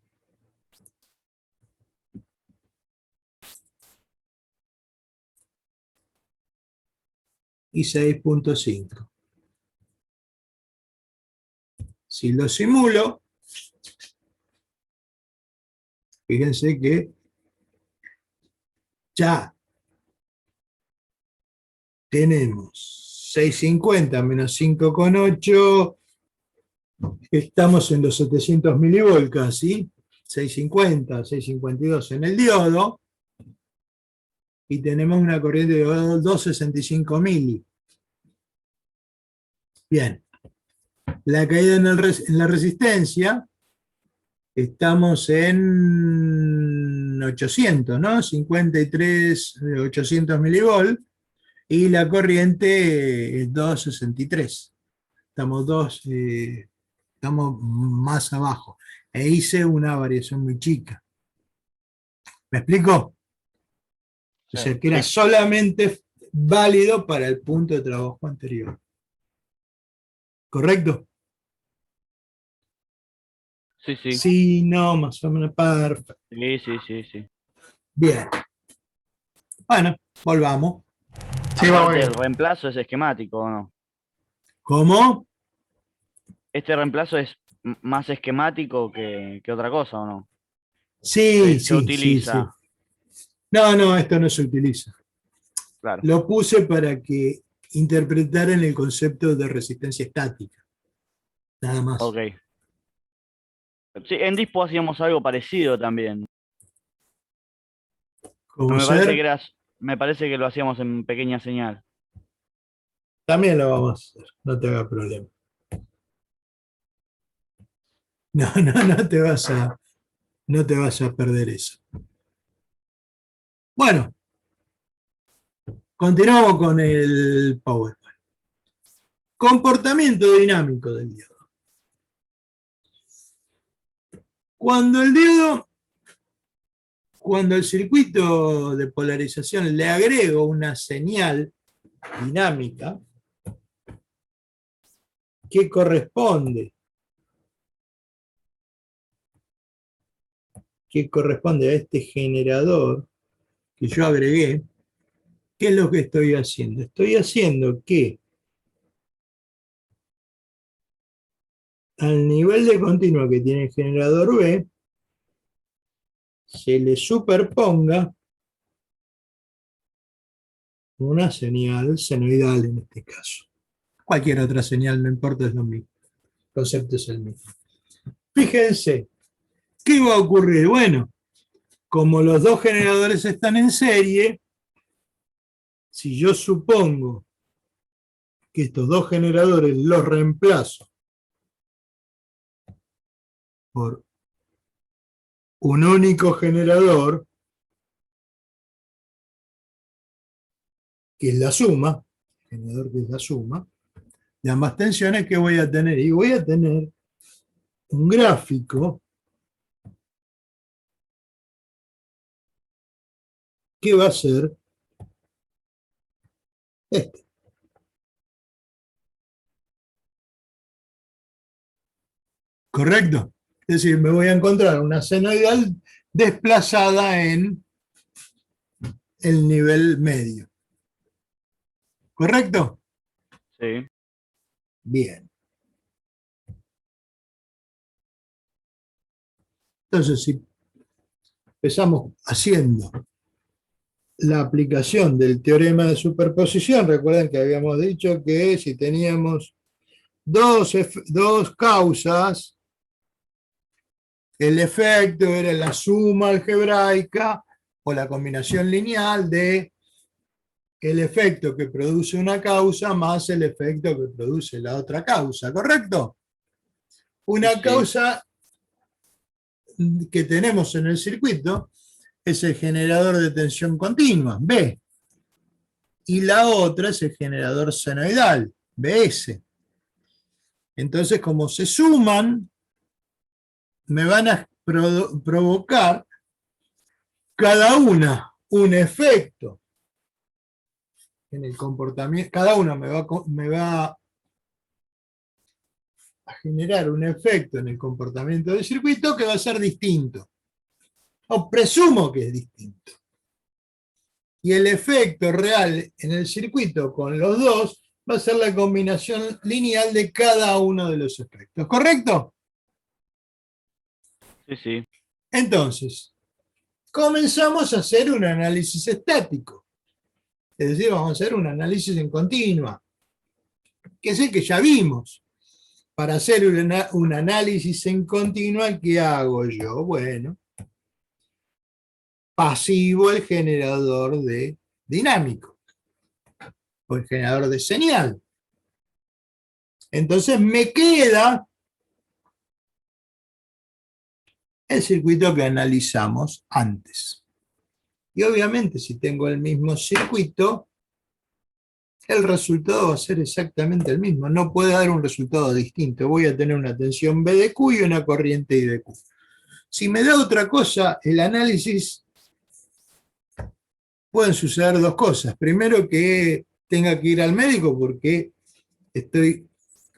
Y 6.5. Si lo simulo, fíjense que ya tenemos 650 menos 5,8, estamos en los 700 milivolts casi, 650, 652 en el diodo, y tenemos una corriente de 265 mili. Bien, la caída en la resistencia, estamos en 800, ¿no? 53, 800 milivolts, y la corriente es 263. Estamos más abajo. E hice una variación muy chica. ¿Me explico? O sea, que era solamente válido para el punto de trabajo anterior. ¿Correcto? Sí, sí. Sí, no, más o menos, perfecto. Sí, sí, sí, sí. Bien. Bueno, volvamos. Sí, va muy Aparte, bien. el reemplazo es esquemático, ¿o no? ¿Cómo? Este reemplazo es más esquemático que otra cosa, ¿o no? Sí, Se sí, sí, sí. utiliza, No, no, esto no se utiliza. claro. Lo puse para que interpretaran el concepto de resistencia estática, nada más. Ok. Sí, en Dispo hacíamos algo parecido también. Como Me parece que ser, me parece que lo hacíamos en pequeña señal. también lo vamos a hacer, no te hagas problema. No, no, no te vas a perder eso. Bueno, continuamos con el PowerPoint. Comportamiento dinámico del diodo. Cuando el diodo, cuando el circuito de polarización le agrego una señal dinámica que corresponde a este generador que yo agregué, ¿qué es lo que estoy haciendo? Estoy haciendo que al nivel de continuo que tiene el generador B, se le superponga una señal senoidal en este caso. Cualquier otra señal, no importa, es lo mismo. El concepto es el mismo. Fíjense, ¿qué va a ocurrir? Bueno, como los dos generadores están en serie, si yo supongo que estos dos generadores los reemplazo por un único generador, que es la suma, generador que es la suma, de ambas tensiones, ¿qué voy a tener? Y voy a tener un gráfico que va a ser este. ¿Correcto? Es decir, me voy a encontrar una senoidal desplazada en el nivel medio. ¿Correcto? Sí. Bien. Entonces, si empezamos haciendo la aplicación del teorema de superposición, recuerden que habíamos dicho que si teníamos dos causas, el efecto era la suma algebraica o la combinación lineal de el efecto que produce una causa más el efecto que produce la otra causa, ¿correcto? Una Sí. causa que tenemos en el circuito es el generador de tensión continua, B, y la otra es el generador senoidal, BS. Entonces, como se suman, me van a provocar cada una un efecto en el comportamiento, cada una me va a generar un efecto en el comportamiento del circuito que va a ser distinto, o presumo que es distinto. Y el efecto real en el circuito con los dos va a ser la combinación lineal de cada uno de los efectos, ¿correcto? Sí, sí. Entonces, comenzamos a hacer un análisis estático. Es decir, vamos a hacer un análisis en continua, que es el que ya vimos. Para hacer un análisis en continua, ¿qué hago yo? Bueno, pasivo el generador de dinámico, o el generador de señal. Entonces me queda el circuito que analizamos antes. Y obviamente, si tengo el mismo circuito, el resultado va a ser exactamente el mismo. No puede dar un resultado distinto. Voy a tener una tensión B de Q y una corriente I de Q. Si me da otra cosa, el análisis, pueden suceder dos cosas. Primero, que tenga que ir al médico porque estoy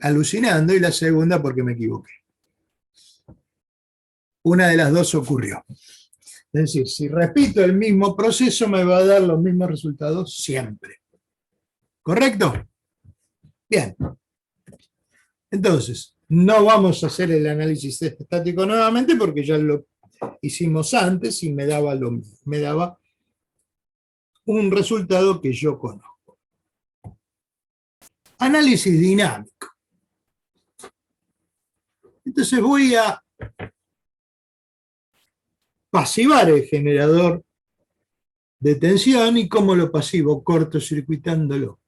alucinando, y la segunda, porque me equivoqué. una de las dos ocurrió. Es decir, si repito el mismo proceso, me va a dar los mismos resultados siempre. ¿Correcto? Bien. Entonces, no vamos a hacer el análisis estático nuevamente porque ya lo hicimos antes y me daba lo mismo. Me daba un resultado que yo conozco. Análisis dinámico. Entonces voy a pasivar el generador de tensión. ¿Y cómo lo pasivo? Cortocircuitándolo.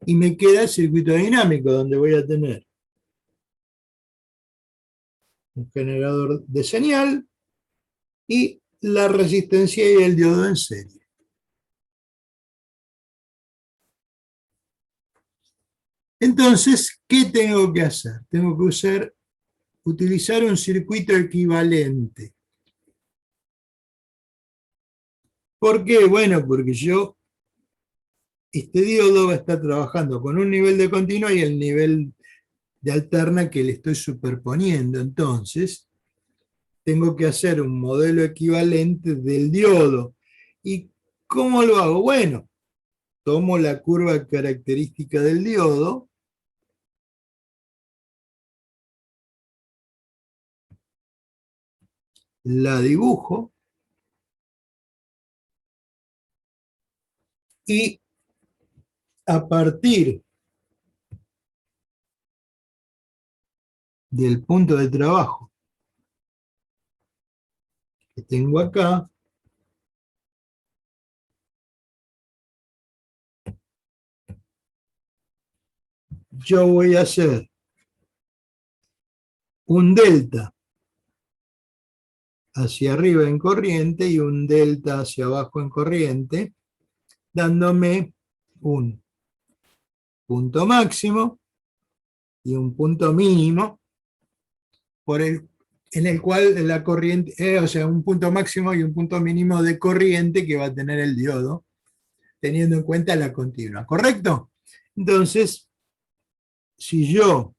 Y me queda el circuito dinámico, donde voy a tener un generador de señal y la resistencia y el diodo en serie. Entonces, ¿qué tengo que hacer? Tengo que utilizar un circuito equivalente. ¿Por qué? Bueno, porque este diodo va a estar trabajando con un nivel de continua y el nivel de alterna que le estoy superponiendo. Entonces, tengo que hacer un modelo equivalente del diodo. ¿Y cómo lo hago? Bueno, tomo la curva característica del diodo, la dibujo y a partir del punto de trabajo que tengo acá, yo voy a hacer un delta hacia arriba en corriente y un delta hacia abajo en corriente, dándome un punto máximo y un punto mínimo en el cual la corriente, o sea, un punto máximo y un punto mínimo de corriente que va a tener el diodo, teniendo en cuenta la continua, ¿correcto? Entonces, si yo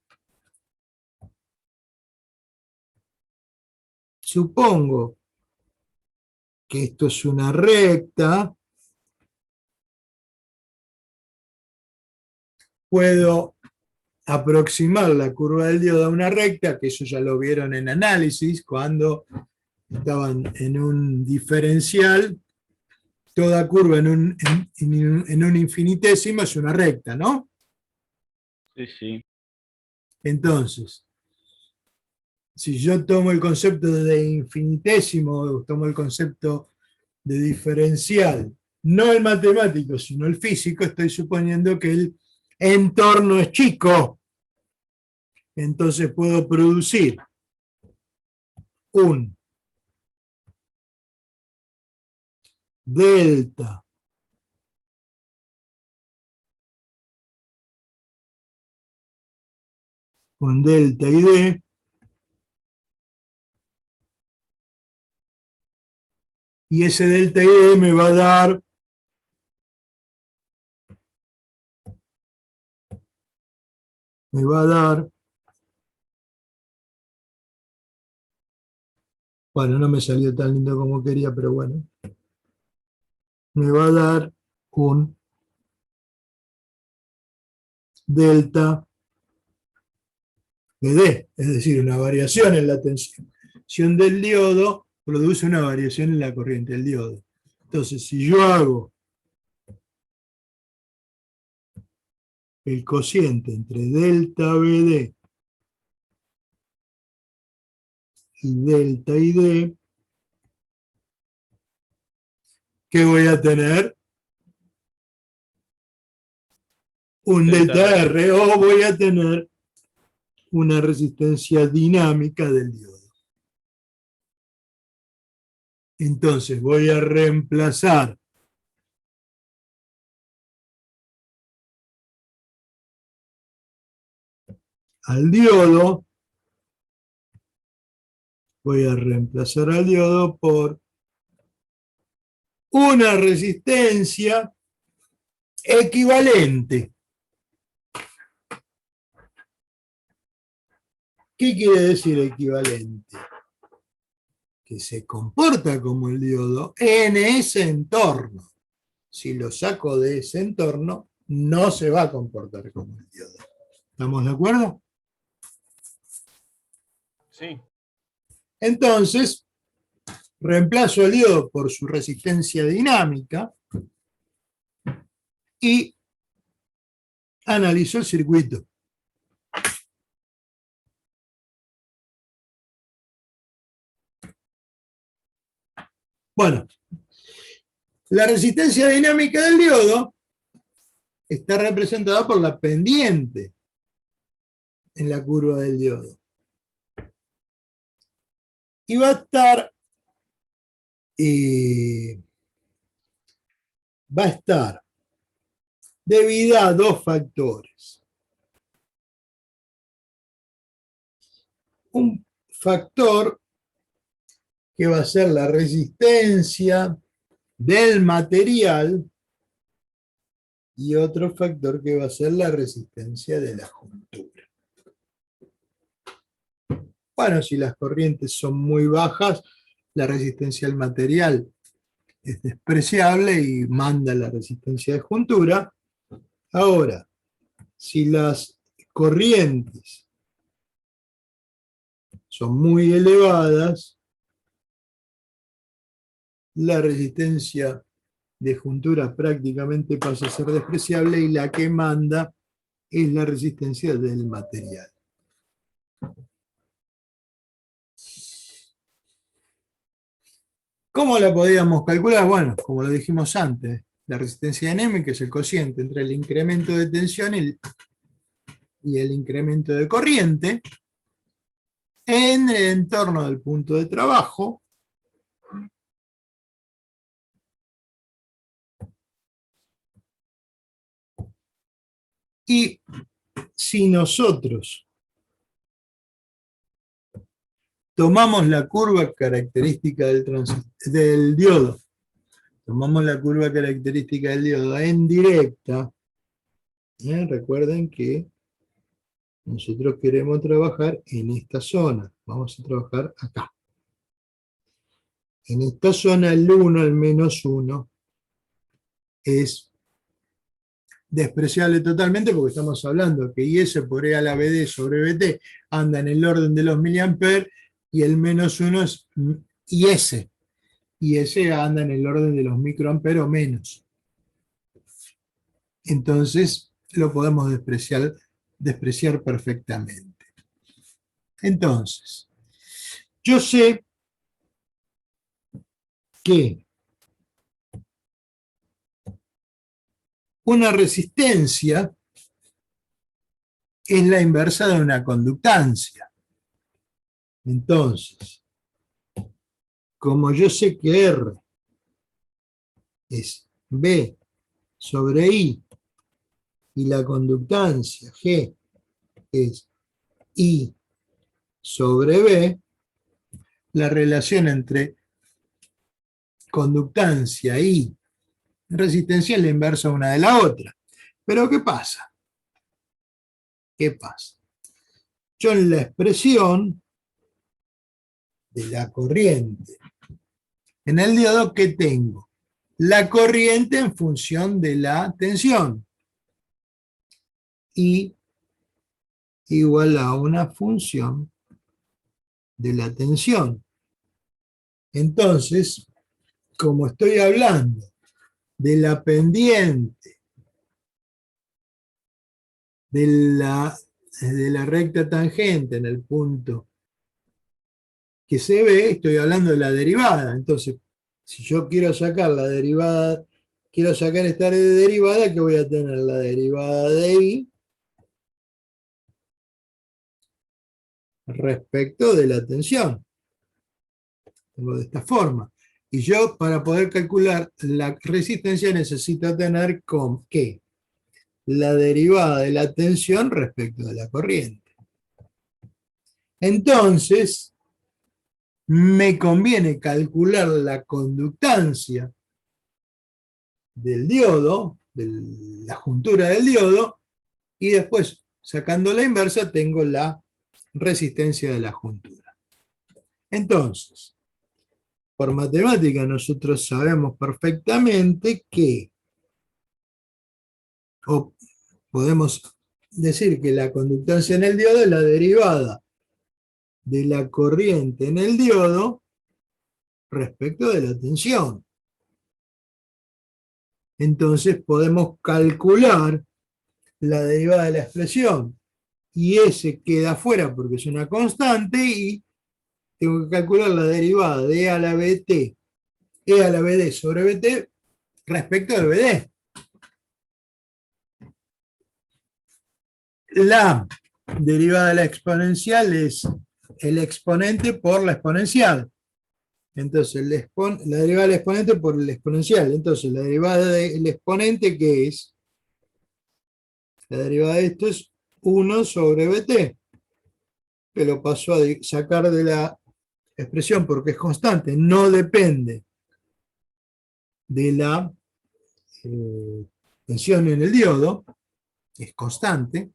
supongo que esto es una recta, puedo aproximar la curva del diodo a una recta, que eso ya lo vieron en análisis, cuando estaban en un diferencial, toda curva en un infinitésimo es una recta, ¿no? Sí, sí. Entonces, si yo tomo el concepto de infinitésimo, tomo el concepto de diferencial, no el matemático, sino el físico, estoy suponiendo que el entorno es chico. Entonces puedo producir un delta con delta y D y ese delta y D me va a dar bueno, no me salió tan lindo como quería, pero bueno, me va a dar un delta de D, es decir, una variación en la tensión del diodo produce una variación en la corriente del diodo. Entonces, si yo hago el cociente entre delta BD y delta ID, ¿qué voy a tener? Un delta R, o voy a tener una resistencia dinámica del diodo. Entonces voy a reemplazar al diodo, por una resistencia equivalente. ¿Qué quiere decir equivalente? Que se comporta como el diodo en ese entorno. Si lo saco de ese entorno, no se va a comportar como el diodo. ¿Estamos de acuerdo? Sí. Entonces, reemplazo el diodo por su resistencia dinámica y analizo el circuito. Bueno, la resistencia dinámica del diodo está representada por la pendiente en la curva del diodo. Y va a estar debida a dos factores. Un factor que va a ser la resistencia del material y otro factor que va a ser la resistencia de la juntura. Bueno, si las corrientes son muy bajas, la resistencia del material es despreciable y manda la resistencia de juntura. Ahora, si las corrientes son muy elevadas, la resistencia de juntura prácticamente pasa a ser despreciable y la que manda es la resistencia del material. ¿Cómo la podíamos calcular? Bueno, como lo dijimos antes, la resistencia de Nm, que es el cociente entre el incremento de tensión y el incremento de corriente, en el entorno del punto de trabajo, y si nosotros tomamos la curva característica del diodo, tomamos la curva característica del diodo en directa, recuerden que nosotros queremos trabajar en esta zona, vamos a trabajar acá. En esta zona el 1, el menos 1, es despreciable totalmente porque estamos hablando que IS por E a la BD sobre BT anda en el orden de los miliamperes y el menos 1 es IS. IS anda en el orden de los microamperes o menos. Entonces lo podemos despreciar perfectamente. Entonces, yo sé que una resistencia es la inversa de una conductancia. Entonces, como yo sé que R es B sobre I y la conductancia G es I sobre B, la relación entre conductancia y resistencia es la inversa una de la otra. Pero ¿qué pasa? ¿Qué pasa? Yo en la expresión de la corriente en el diodo, ¿qué tengo? La corriente en función de la tensión. I igual a una función de la tensión. Entonces, como estoy hablando de la pendiente de la recta tangente en el punto que se ve, estoy hablando de la derivada. Entonces, si yo quiero sacar la derivada, quiero sacar esta derivada, ¿qué voy a tener? La derivada de I respecto de la tensión. Tengo de esta forma. Y yo, para poder calcular la resistencia, necesito tener ¿qué? La derivada de la tensión respecto de la corriente. Entonces, me conviene calcular la conductancia del diodo, de la juntura del diodo, y después, sacando la inversa, tengo la resistencia de la juntura. Entonces, por matemática nosotros sabemos perfectamente que, o podemos decir que la conductancia en el diodo es la derivada de la corriente en el diodo respecto de la tensión. Entonces podemos calcular la derivada de la expresión, y S queda fuera porque es una constante, y tengo que calcular la derivada de E a la BT, E a la BD sobre BT respecto de BD. La derivada de la exponencial es el exponente por la exponencial. Entonces, la derivada del exponente por el exponencial. Entonces, la derivada del exponente, ¿qué es? La derivada de esto es 1 sobre BT, que lo paso a sacar de la expresión porque es constante, no depende de la tensión en el diodo, es constante,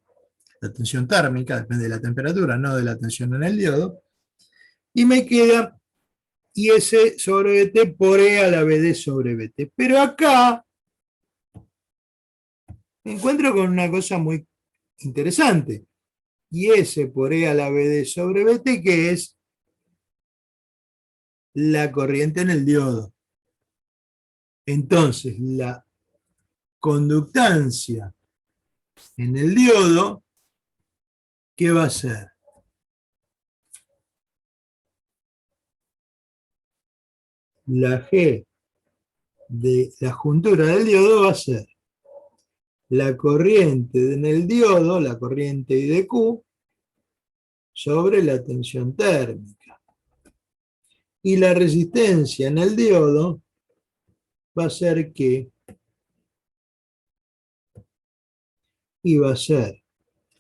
la tensión térmica depende de la temperatura, no de la tensión en el diodo, y me queda IS sobre BT por E a la BD sobre BT. Pero acá me encuentro con una cosa muy interesante. IS por E a la BD sobre BT, que es la corriente en el diodo. Entonces, la conductancia en el diodo, ¿qué va a ser? La G de la juntura del diodo va a ser la corriente en el diodo, la corriente I de Q, sobre la tensión térmica. Y la resistencia en el diodo va a ser que iba a ser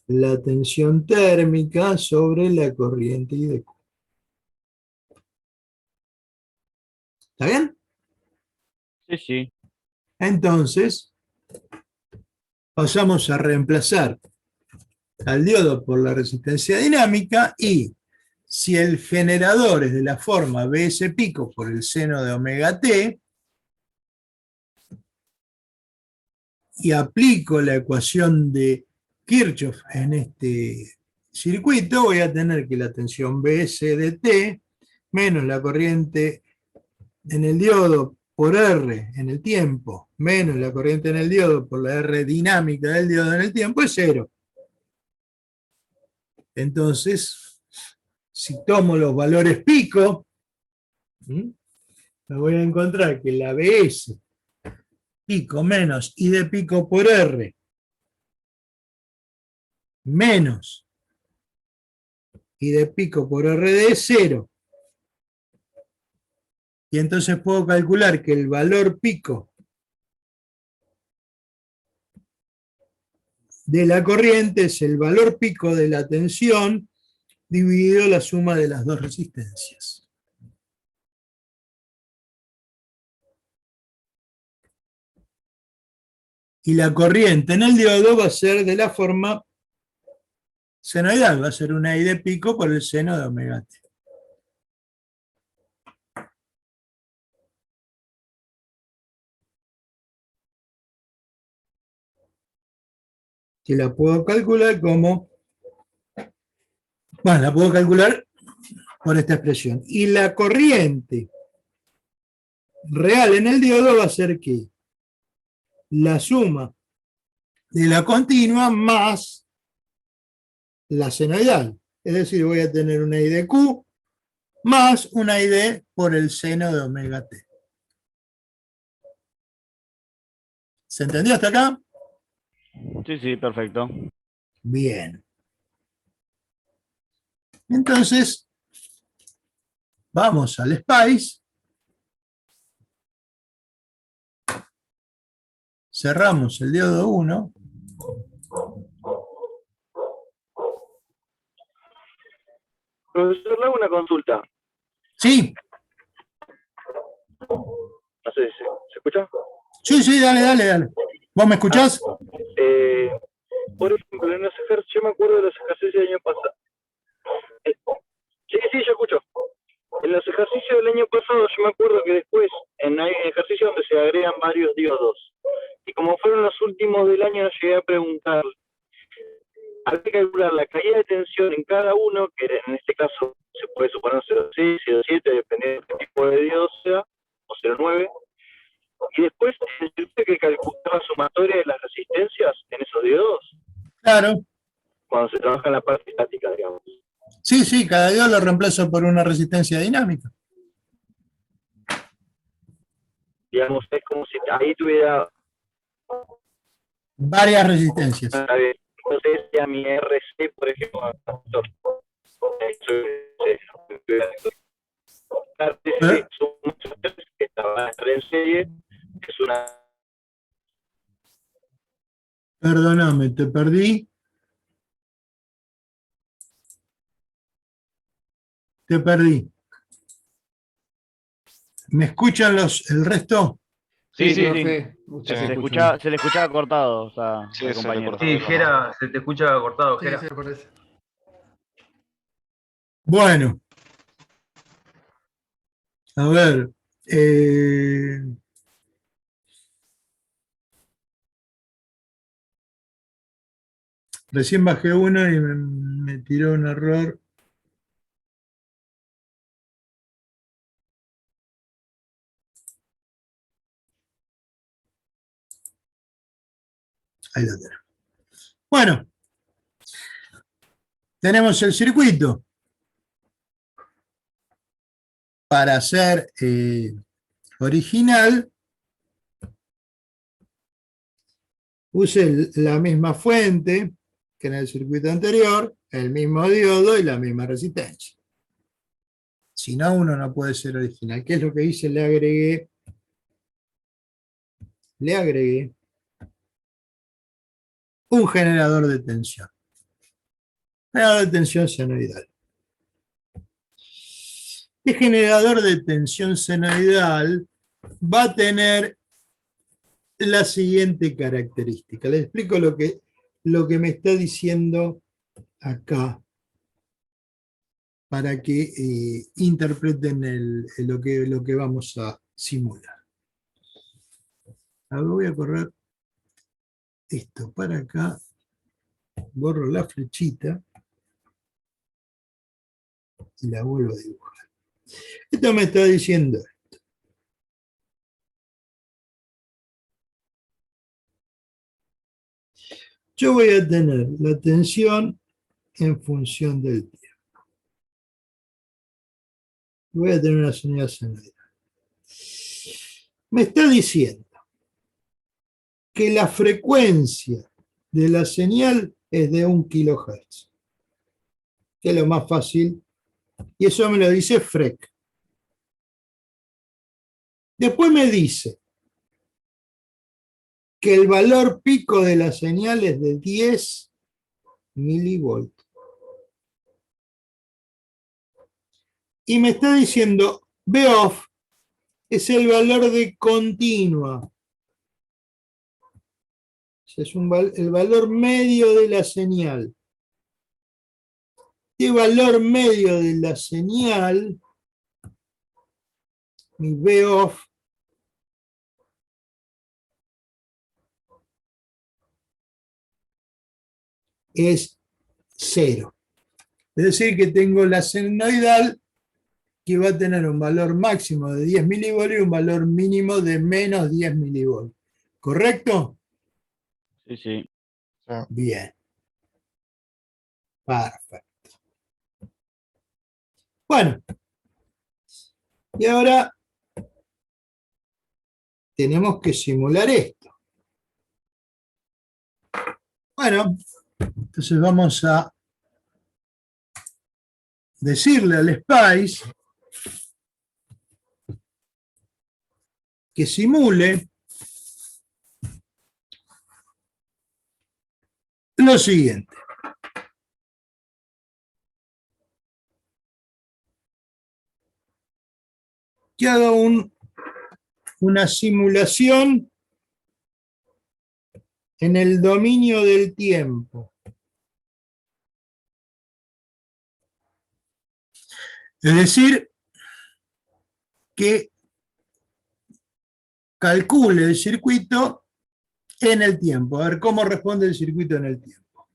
la tensión térmica sobre la corriente I de Q. ¿Está bien? Sí, sí. Entonces, pasamos a reemplazar al diodo por la resistencia dinámica, y si el generador es de la forma Bs pico por el seno de omega t, y aplico la ecuación de Kirchhoff en este circuito, voy a tener que la tensión Bs de t menos la corriente en el diodo por R en el tiempo, menos la corriente en el diodo por la R dinámica del diodo en el tiempo, es 0. Entonces, si tomo los valores pico, me voy a encontrar que la Bs pico menos I de pico por R menos I de pico por RD es 0. Y entonces puedo calcular que el valor pico de la corriente es el valor pico de la tensión dividido la suma de las dos resistencias. Y la corriente en el diodo va a ser de la forma senoidal, va a ser una I de pico por el seno de omega t. Que la puedo calcular como, bueno, la puedo calcular por esta expresión. Y la corriente real en el diodo va a ser que la suma de la continua más la senoidal. Es decir, voy a tener una I de Q más una I de por el seno de omega t. ¿Se entendió hasta acá? Sí, sí, perfecto. Bien. Entonces, vamos al SPICE. Cerramos el diodo 1. Profesor, le hago una consulta. Sí, No sé si se escucha. sí, dale. ¿Vos me escuchás? Por ejemplo, en los ejercicios, yo me acuerdo de los ejercicios del año pasado. ejercicio del año pasado, yo me acuerdo que después, hay ejercicio donde se agregan varios diodos. Y como fueron los últimos del año, llegué a preguntar, había que calcular la caída de tensión en cada uno, que en este caso se puede suponer 0,6, 0,7, dependiendo de qué tipo de diodo sea, o 0,9. Y después, hay que calcular la sumatoria de las resistencias en esos diodos, Claro. cuando se trabaja en la parte estática, digamos. Sí, sí, cada diodo lo reemplazo por una resistencia dinámica. Digamos, es como si ahí tuviera, Varias resistencias. entonces ya mi RC, por ejemplo, que estaba en serie, es una. Perdóname, te perdí. Te perdí. ¿Me escuchan el resto? Sí, sí, sí. profe, usted se escucha. Se le escuchaba cortado, o sea, Sí, al se le compañero. cortó. Sí, Gera, se te escucha cortado, Sí, Gera. sí, parece. Bueno, a ver. Recién bajé uno y me tiró un error. Ahí lo tenemos. Bueno, tenemos el circuito. Para ser original, use la misma fuente que en el circuito anterior, el mismo diodo y la misma resistencia. Si no, uno no puede ser original. ¿Qué es lo que hice? Le agregué un generador de tensión. Generador de tensión senoidal. Este generador de tensión senoidal va a tener la siguiente característica. Les explico lo que me está diciendo acá para que interpreten lo que vamos a simular. Ahora voy a correr esto para acá, borro la flechita y la vuelvo a dibujar. Esto me está diciendo esto. Yo voy a tener la tensión en función del tiempo. Voy a tener una señal senoidal. Me está diciendo que la frecuencia de la señal es de 1 kHz, que es lo más fácil, y eso me lo dice Freck. Después me dice que el valor pico de la señal es de 10 milivoltios. Y me está diciendo, Voff es el valor de continua. Es el valor medio de la señal. Este valor medio de la señal, mi Voff, es 0. Es decir, que tengo la senoidal que va a tener un valor máximo de 10 milivoltios y un valor mínimo de menos 10 milivoltios. ¿Correcto? Sí, sí. Bien. Perfecto. Bueno. Y ahora tenemos que simular esto. Bueno, entonces vamos a decirle al SPICE que simule lo siguiente. Que haga una simulación en el dominio del tiempo. Es decir, que calcule el circuito en el tiempo. A ver cómo responde el circuito en el tiempo.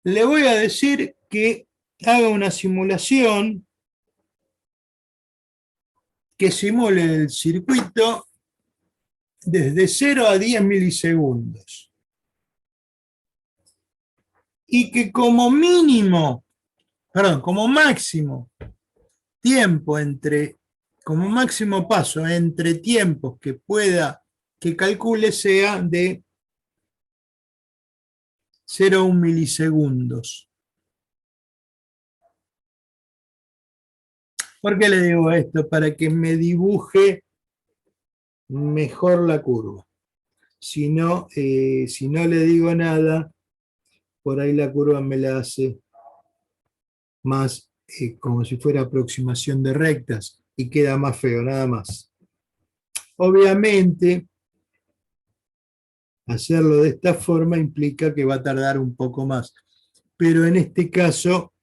Le voy a decir que haga una simulación que simule el circuito desde 0 a 10 milisegundos. Y que como máximo tiempo como máximo paso entre tiempos que calcule sea de 0 a 1 milisegundos. ¿Por qué le digo esto? Para que me dibuje mejor la curva. Si no le digo nada, por ahí la curva me la hace más como si fuera aproximación de rectas y queda más feo, nada más. Obviamente, hacerlo de esta forma implica que va a tardar un poco más, pero en este caso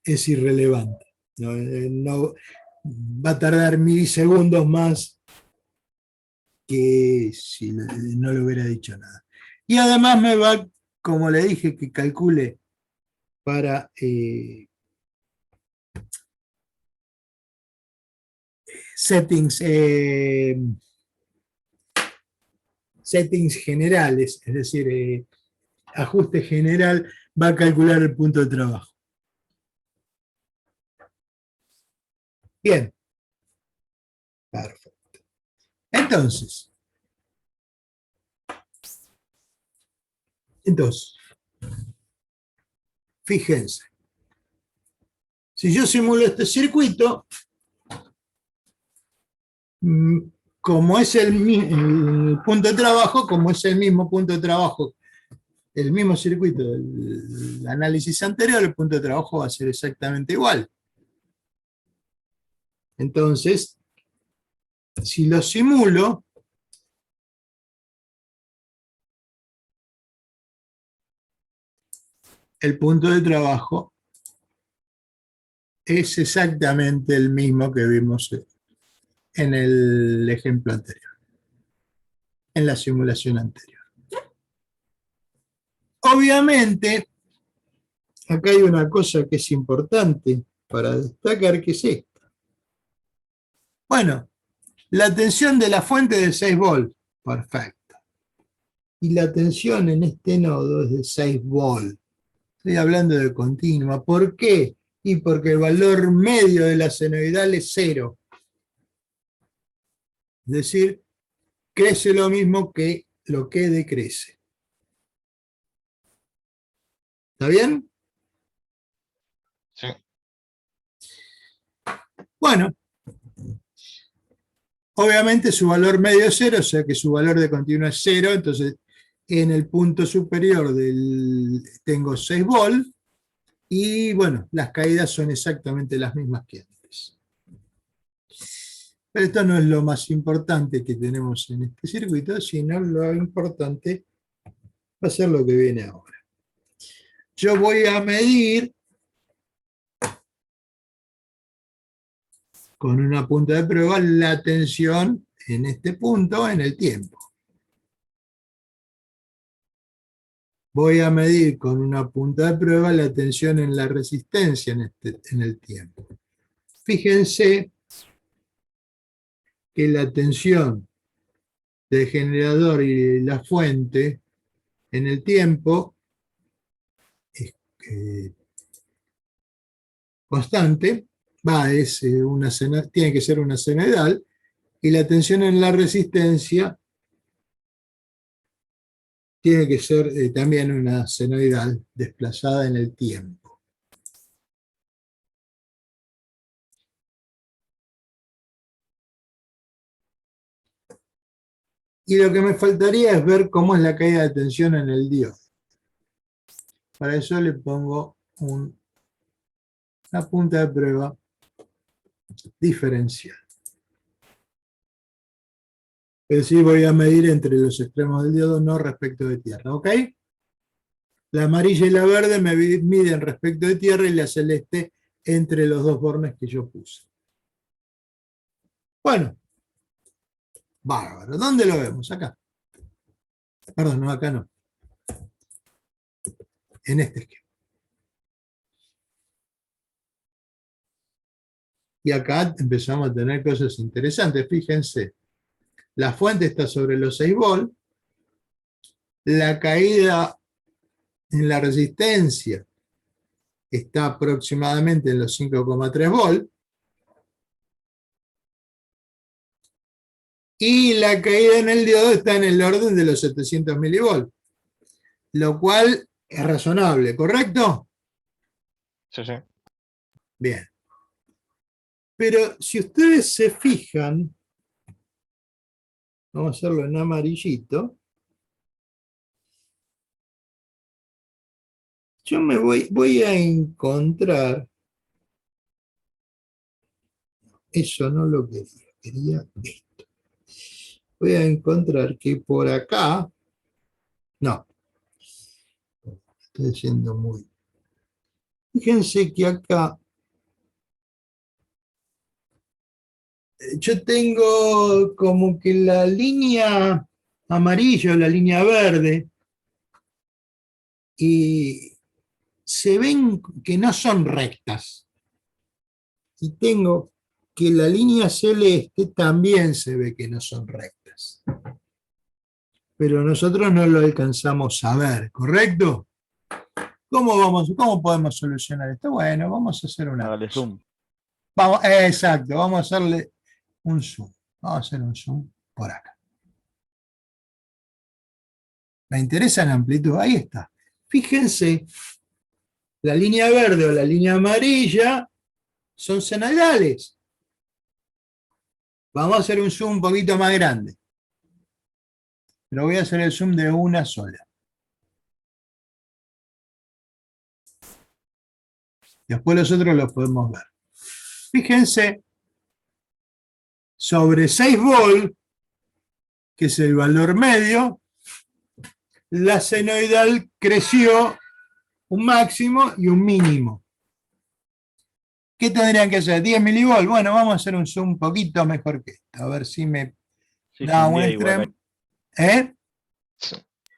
es irrelevante. No va a tardar milisegundos más que si no le hubiera dicho nada. Y además me va, como le dije, que calcule para settings generales, es decir, ajuste general, va a calcular el punto de trabajo. Bien. Perfecto. Entonces, fíjense. Si yo simulo este circuito, como es el punto de trabajo, como es el mismo punto de trabajo, el mismo circuito del análisis anterior, el punto de trabajo va a ser exactamente igual. Entonces, si lo simulo, el punto de trabajo es exactamente el mismo que vimos en el ejemplo anterior, en la simulación anterior. Obviamente, acá hay una cosa que es importante para destacar, que es esta. Bueno, la tensión de la fuente es de 6 volts, perfecto. Y la tensión en este nodo es de 6 volts. Estoy hablando de continua. ¿Por qué? Y porque el valor medio de la senoidal es 0. Es decir, crece lo mismo que lo que decrece. ¿Está bien? Sí. Bueno, obviamente su valor medio es 0, o sea que su valor de continua es 0, entonces en el punto superior tengo 6 volts, y bueno, las caídas son exactamente las mismas que antes. Pero esto no es lo más importante que tenemos en este circuito, sino lo importante va a ser lo que viene ahora. Yo voy a medir con una punta de prueba la tensión en este punto en el tiempo. Voy a medir con una punta de prueba la tensión en la resistencia en el tiempo. Fíjense que la tensión del generador y la fuente en el tiempo es constante, tiene que ser una senoidal, y la tensión en la resistencia tiene que ser también una senoidal desplazada en el tiempo. Y lo que me faltaría es ver cómo es la caída de tensión en el diodo. Para eso le pongo una punta de prueba diferencial. Es decir, voy a medir entre los extremos del diodo, no respecto de tierra, ¿ok? La amarilla y la verde me miden respecto de tierra, y la celeste entre los dos bornes que yo puse. Bueno, bárbaro. ¿Dónde lo vemos? Acá. Perdón, no, acá no. En este esquema. Y acá empezamos a tener cosas interesantes. Fíjense, la fuente está sobre los 6 volts, la caída en la resistencia está aproximadamente en los 5,3 volts, y la caída en el diodo está en el orden de los 700 milivolts, lo cual es razonable, ¿correcto? Sí, sí. Bien. Pero si ustedes se fijan, vamos a hacerlo en amarillito, yo me voy a encontrar, eso no lo quería esto. Voy a encontrar que por acá, no, estoy siendo muy... Fíjense que acá yo tengo como que la línea amarilla, la línea verde, y se ven que no son rectas. Y tengo que la línea celeste también se ve que no son rectas. Pero nosotros no lo alcanzamos a ver, ¿correcto? ¿Cómo podemos solucionar esto? Bueno, vamos a hacer una Hágale cosa. zoom. Vamos, exacto, vamos a hacerle un zoom. Vamos a hacer un zoom por acá. ¿Me interesa la amplitud? Ahí está. Fíjense, la línea verde o la línea amarilla son senoidales. Vamos a hacer un zoom un poquito más grande. Pero voy a hacer el zoom de una sola. Después los otros los podemos ver. Fíjense, sobre 6 volts, que es el valor medio, la senoidal creció un máximo y un mínimo. ¿Qué tendrían que hacer? 10 milivolts. Bueno, vamos a hacer un zoom un poquito mejor que esto. A ver si me Sí, da son un 10 igual. extremo. ¿Eh?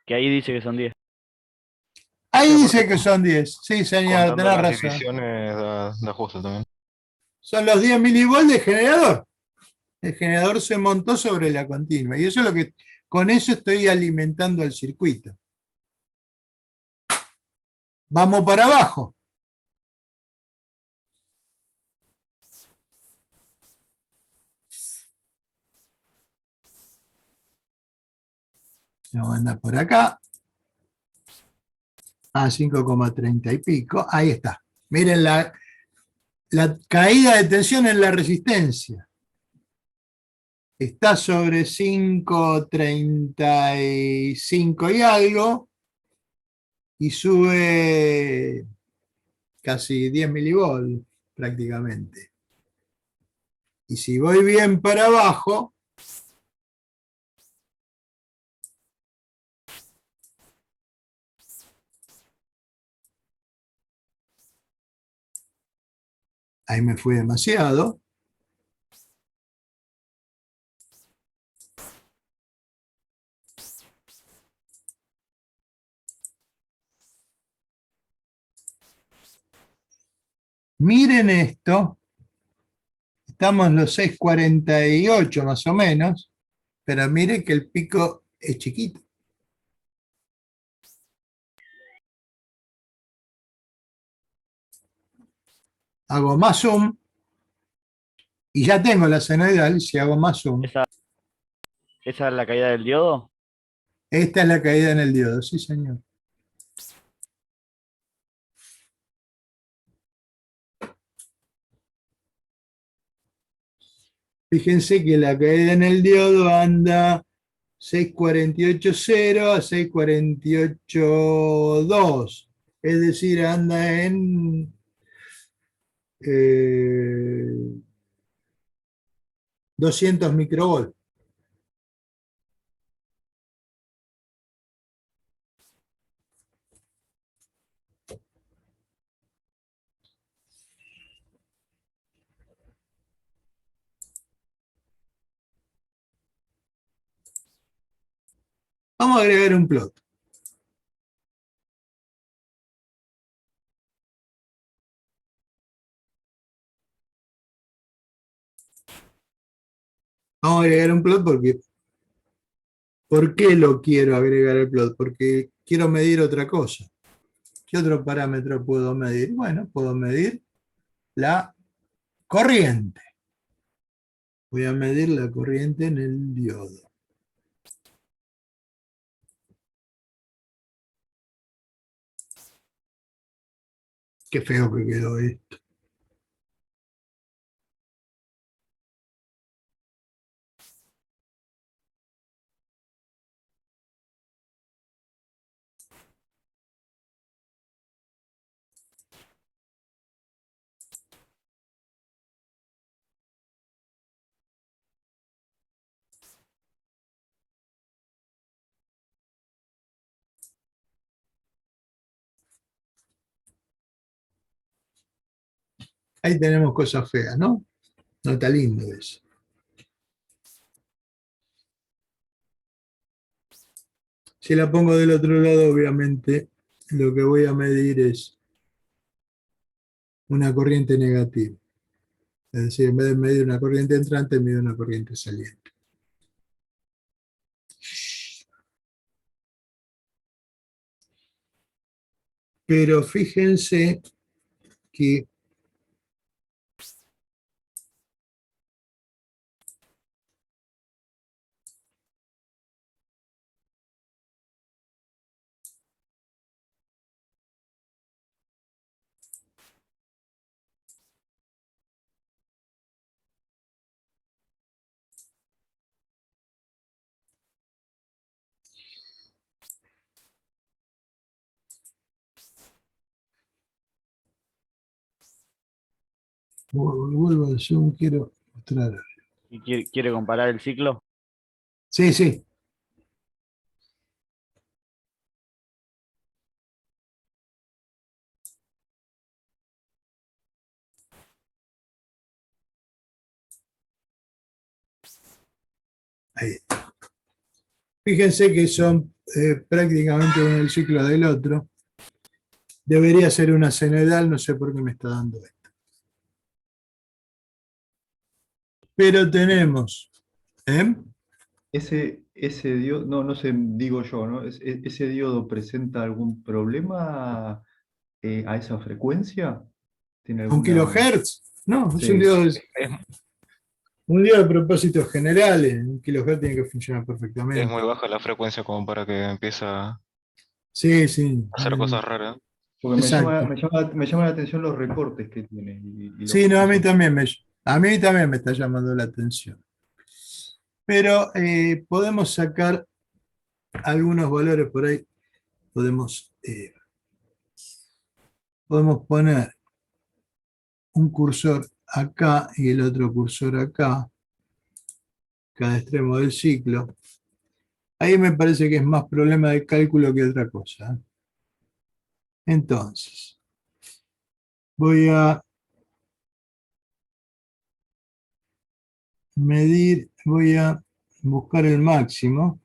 Que ahí dice que son 10. Ahí Sí, dice aparte, que son 10. Sí, señor, contando tenés las razón. divisiones da justo también. Son los 10 milivolts del generador. El generador se montó sobre la continua. Y eso es lo que, con eso estoy alimentando el circuito. Vamos para abajo. Vamos a andar por acá. A 5,30 y pico. Ahí está. Miren la caída de tensión en la resistencia. Está sobre 5,35 y algo. Y sube casi 10 milivolts prácticamente. Y si voy bien para abajo, ahí me fui demasiado. Miren esto. Estamos en los 6,48 más o menos, pero miren que el pico es chiquito. Hago más zoom y ya tengo la senoidal. Si hago más zoom, ¿Esa es la caída del diodo? esta es la caída en el diodo, sí señor. Fíjense que la caída en el diodo anda 6,48,0 a 6,48,2. Es decir, anda en 200 microvolts. Vamos a agregar un plot. Vamos a agregar un plot porque ¿por qué lo quiero agregar el plot? Porque quiero medir otra cosa. ¿Qué otro parámetro puedo medir? Bueno, puedo medir la corriente. Voy a medir la corriente en el diodo. Qué feo que quedó esto. Ahí tenemos cosas feas, ¿no? No está lindo eso. Si la pongo del otro lado, obviamente, lo que voy a medir es una corriente negativa. Es decir, en vez de medir una corriente entrante, mido una corriente saliente. Pero fíjense que vuelvo al Zoom, quiero mostrar. ¿Y quiere comparar el ciclo? Sí, sí. Ahí. Fíjense que son prácticamente uno el ciclo del otro. Debería ser una senoidal, no sé por qué me está dando esto. Pero tenemos, ¿eh? Ese diodo, no, no sé, digo yo, ¿no? ¿Ese diodo presenta algún problema a esa frecuencia? ¿Tiene ¿Un alguna...? kilohertz? No, es Sí. un diodo de propósitos generales. Un kilohertz tiene que funcionar Es perfectamente. muy baja la frecuencia como para que empiece a Sí, sí. hacer cosas raras. Porque Exacto. me llama la atención los recortes que tiene. Y Sí, no, que son- a mí también me está llamando la atención. Pero podemos sacar algunos valores por ahí. Podemos poner un cursor acá y el otro cursor acá, cada extremo del ciclo. Ahí me parece que es más problema de cálculo que otra cosa. Entonces, voy a medir, voy a buscar el máximo.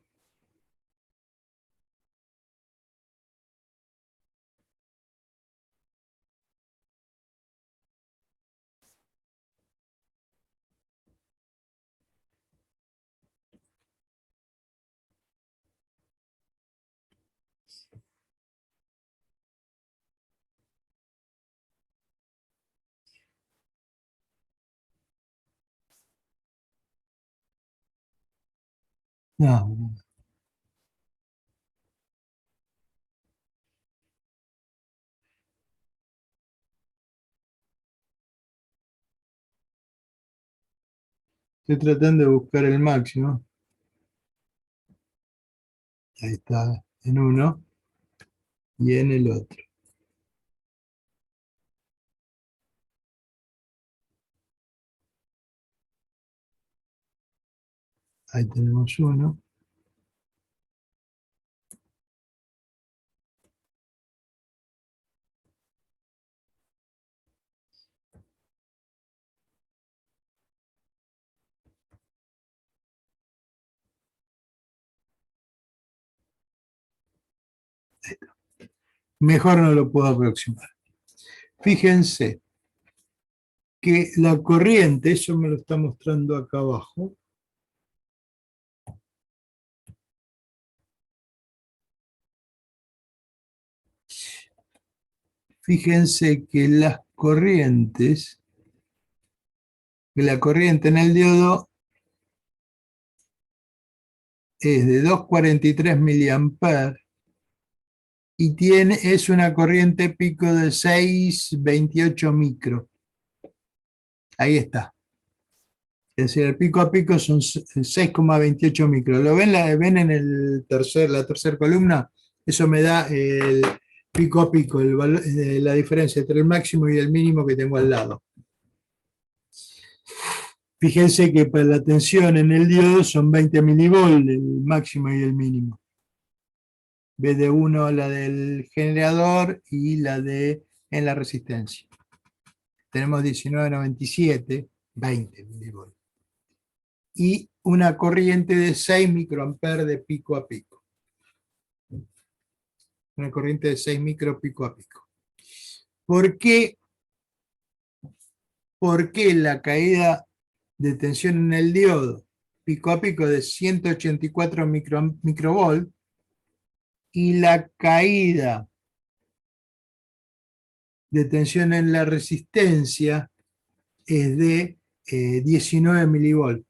No, estoy tratando de buscar el máximo. Ahí está, en uno y en el otro. Ahí tenemos uno. Mejor no lo puedo aproximar. Fíjense que la corriente, eso me lo está mostrando acá abajo, fíjense que las corrientes, que la corriente en el diodo es de 243 miliamperes y es una corriente pico de 628 micro. Ahí está. Es decir, el pico a pico son 6,28 micro. ¿Lo ven, ven en la tercera columna? Eso me da el pico a pico, la diferencia entre el máximo y el mínimo que tengo al lado. Fíjense que para la tensión en el diodo son 20 milivolt el máximo y el mínimo. BD1 la del generador y la en la resistencia. Tenemos 1997, 20 milivolt. Y una corriente de 6 microamperes de pico a pico. Una corriente de 6 micro pico a pico. ¿Por qué la caída de tensión en el diodo pico a pico de 184 microvolt y la caída de tensión en la resistencia es de 19 milivolt?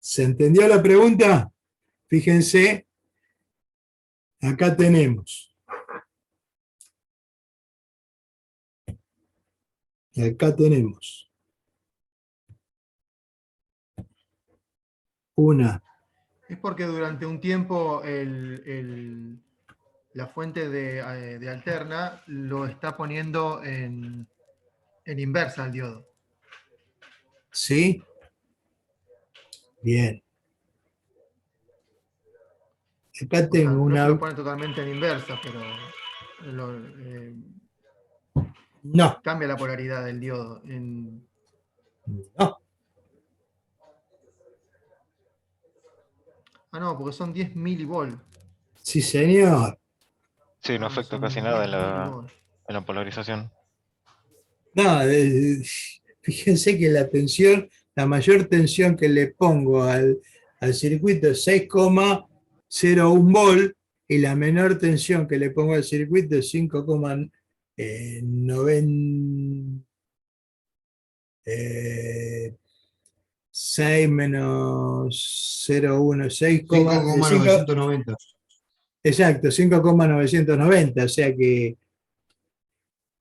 ¿Se entendió la pregunta? Fíjense, acá tenemos. Acá tenemos una. Es porque durante un tiempo la fuente de alterna lo está poniendo en inversa al diodo. ¿Sí? Bien. Acá tengo No una. se lo pone totalmente en inversa, pero No. cambia la polaridad del diodo. No. Ah, no, porque son 10 milivolt. Sí, señor. Sí, no afecta son casi nada 10 milivolt. en la polarización. No, fíjense que la mayor tensión que le pongo al circuito es 6,01 volt y la menor tensión que le pongo al circuito es 6 menos 0,1, 5,990. Exacto, 5,990, o sea que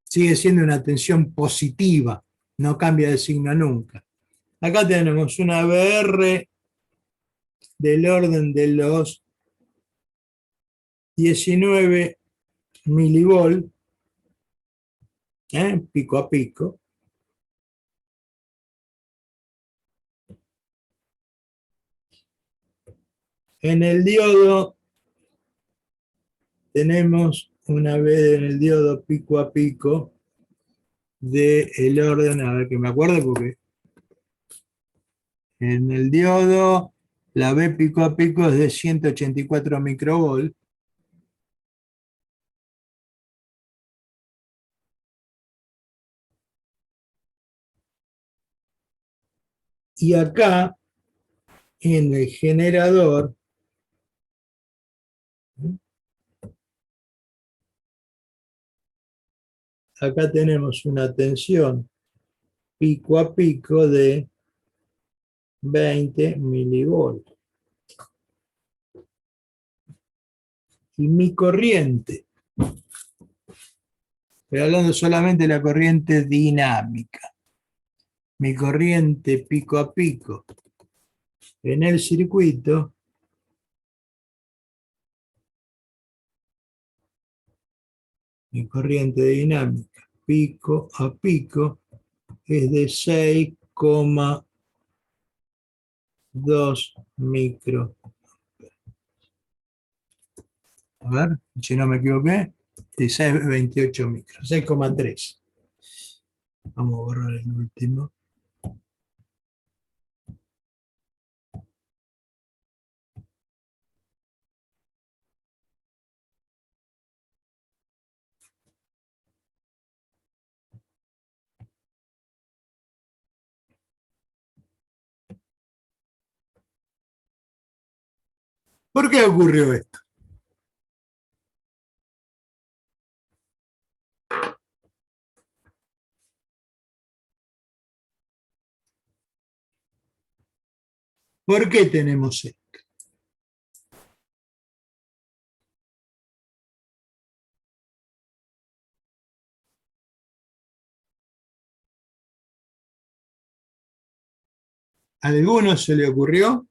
sigue siendo una tensión positiva, no cambia de signo nunca. Acá tenemos una VR del orden de los 19 milivolt, pico a pico. En el diodo tenemos una vez en el diodo pico a pico del orden, a ver que me acuerde porque en el diodo la B pico a pico es de 184 microvolt. Y acá en el generador acá tenemos una tensión pico a pico de 20 milivolt. Y mi corriente, estoy hablando solamente de la corriente dinámica, mi corriente pico a pico en el circuito mi corriente dinámica pico a pico es de 6,2 micro. A ver, si no me equivoqué, 16,28 micros, 6,3. Vamos a borrar el último. ¿Por qué ocurrió esto? ¿Por qué tenemos esto? ¿A alguno se le ocurrió?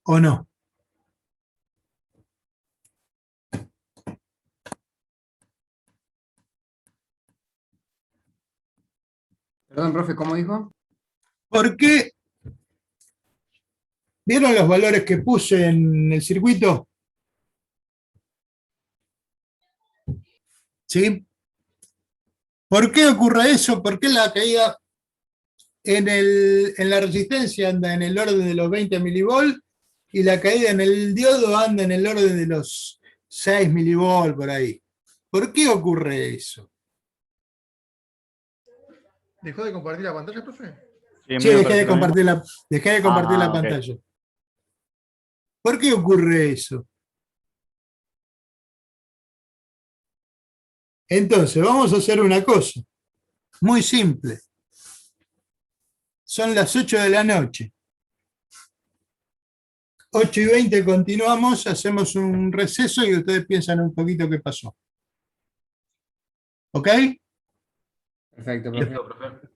¿O no? Perdón, profe, ¿cómo dijo? ¿Por qué? ¿Vieron los valores que puse en el circuito? ¿Sí? ¿Por qué ocurre eso? ¿Por qué la caída en la resistencia anda en el orden de los 20 milivolts y la caída en el diodo anda en el orden de los 6 milivolts por ahí? ¿Por qué ocurre eso? ¿Dejó de compartir la pantalla, profe? Sí, dejé de compartir la ok. pantalla. ¿Por qué ocurre eso? Entonces, vamos a hacer una cosa muy simple. Son las 8 de la noche. 8:20 continuamos, hacemos un receso y ustedes piensan un poquito qué pasó. ¿Ok? Perfecto, profe. Listo, profe.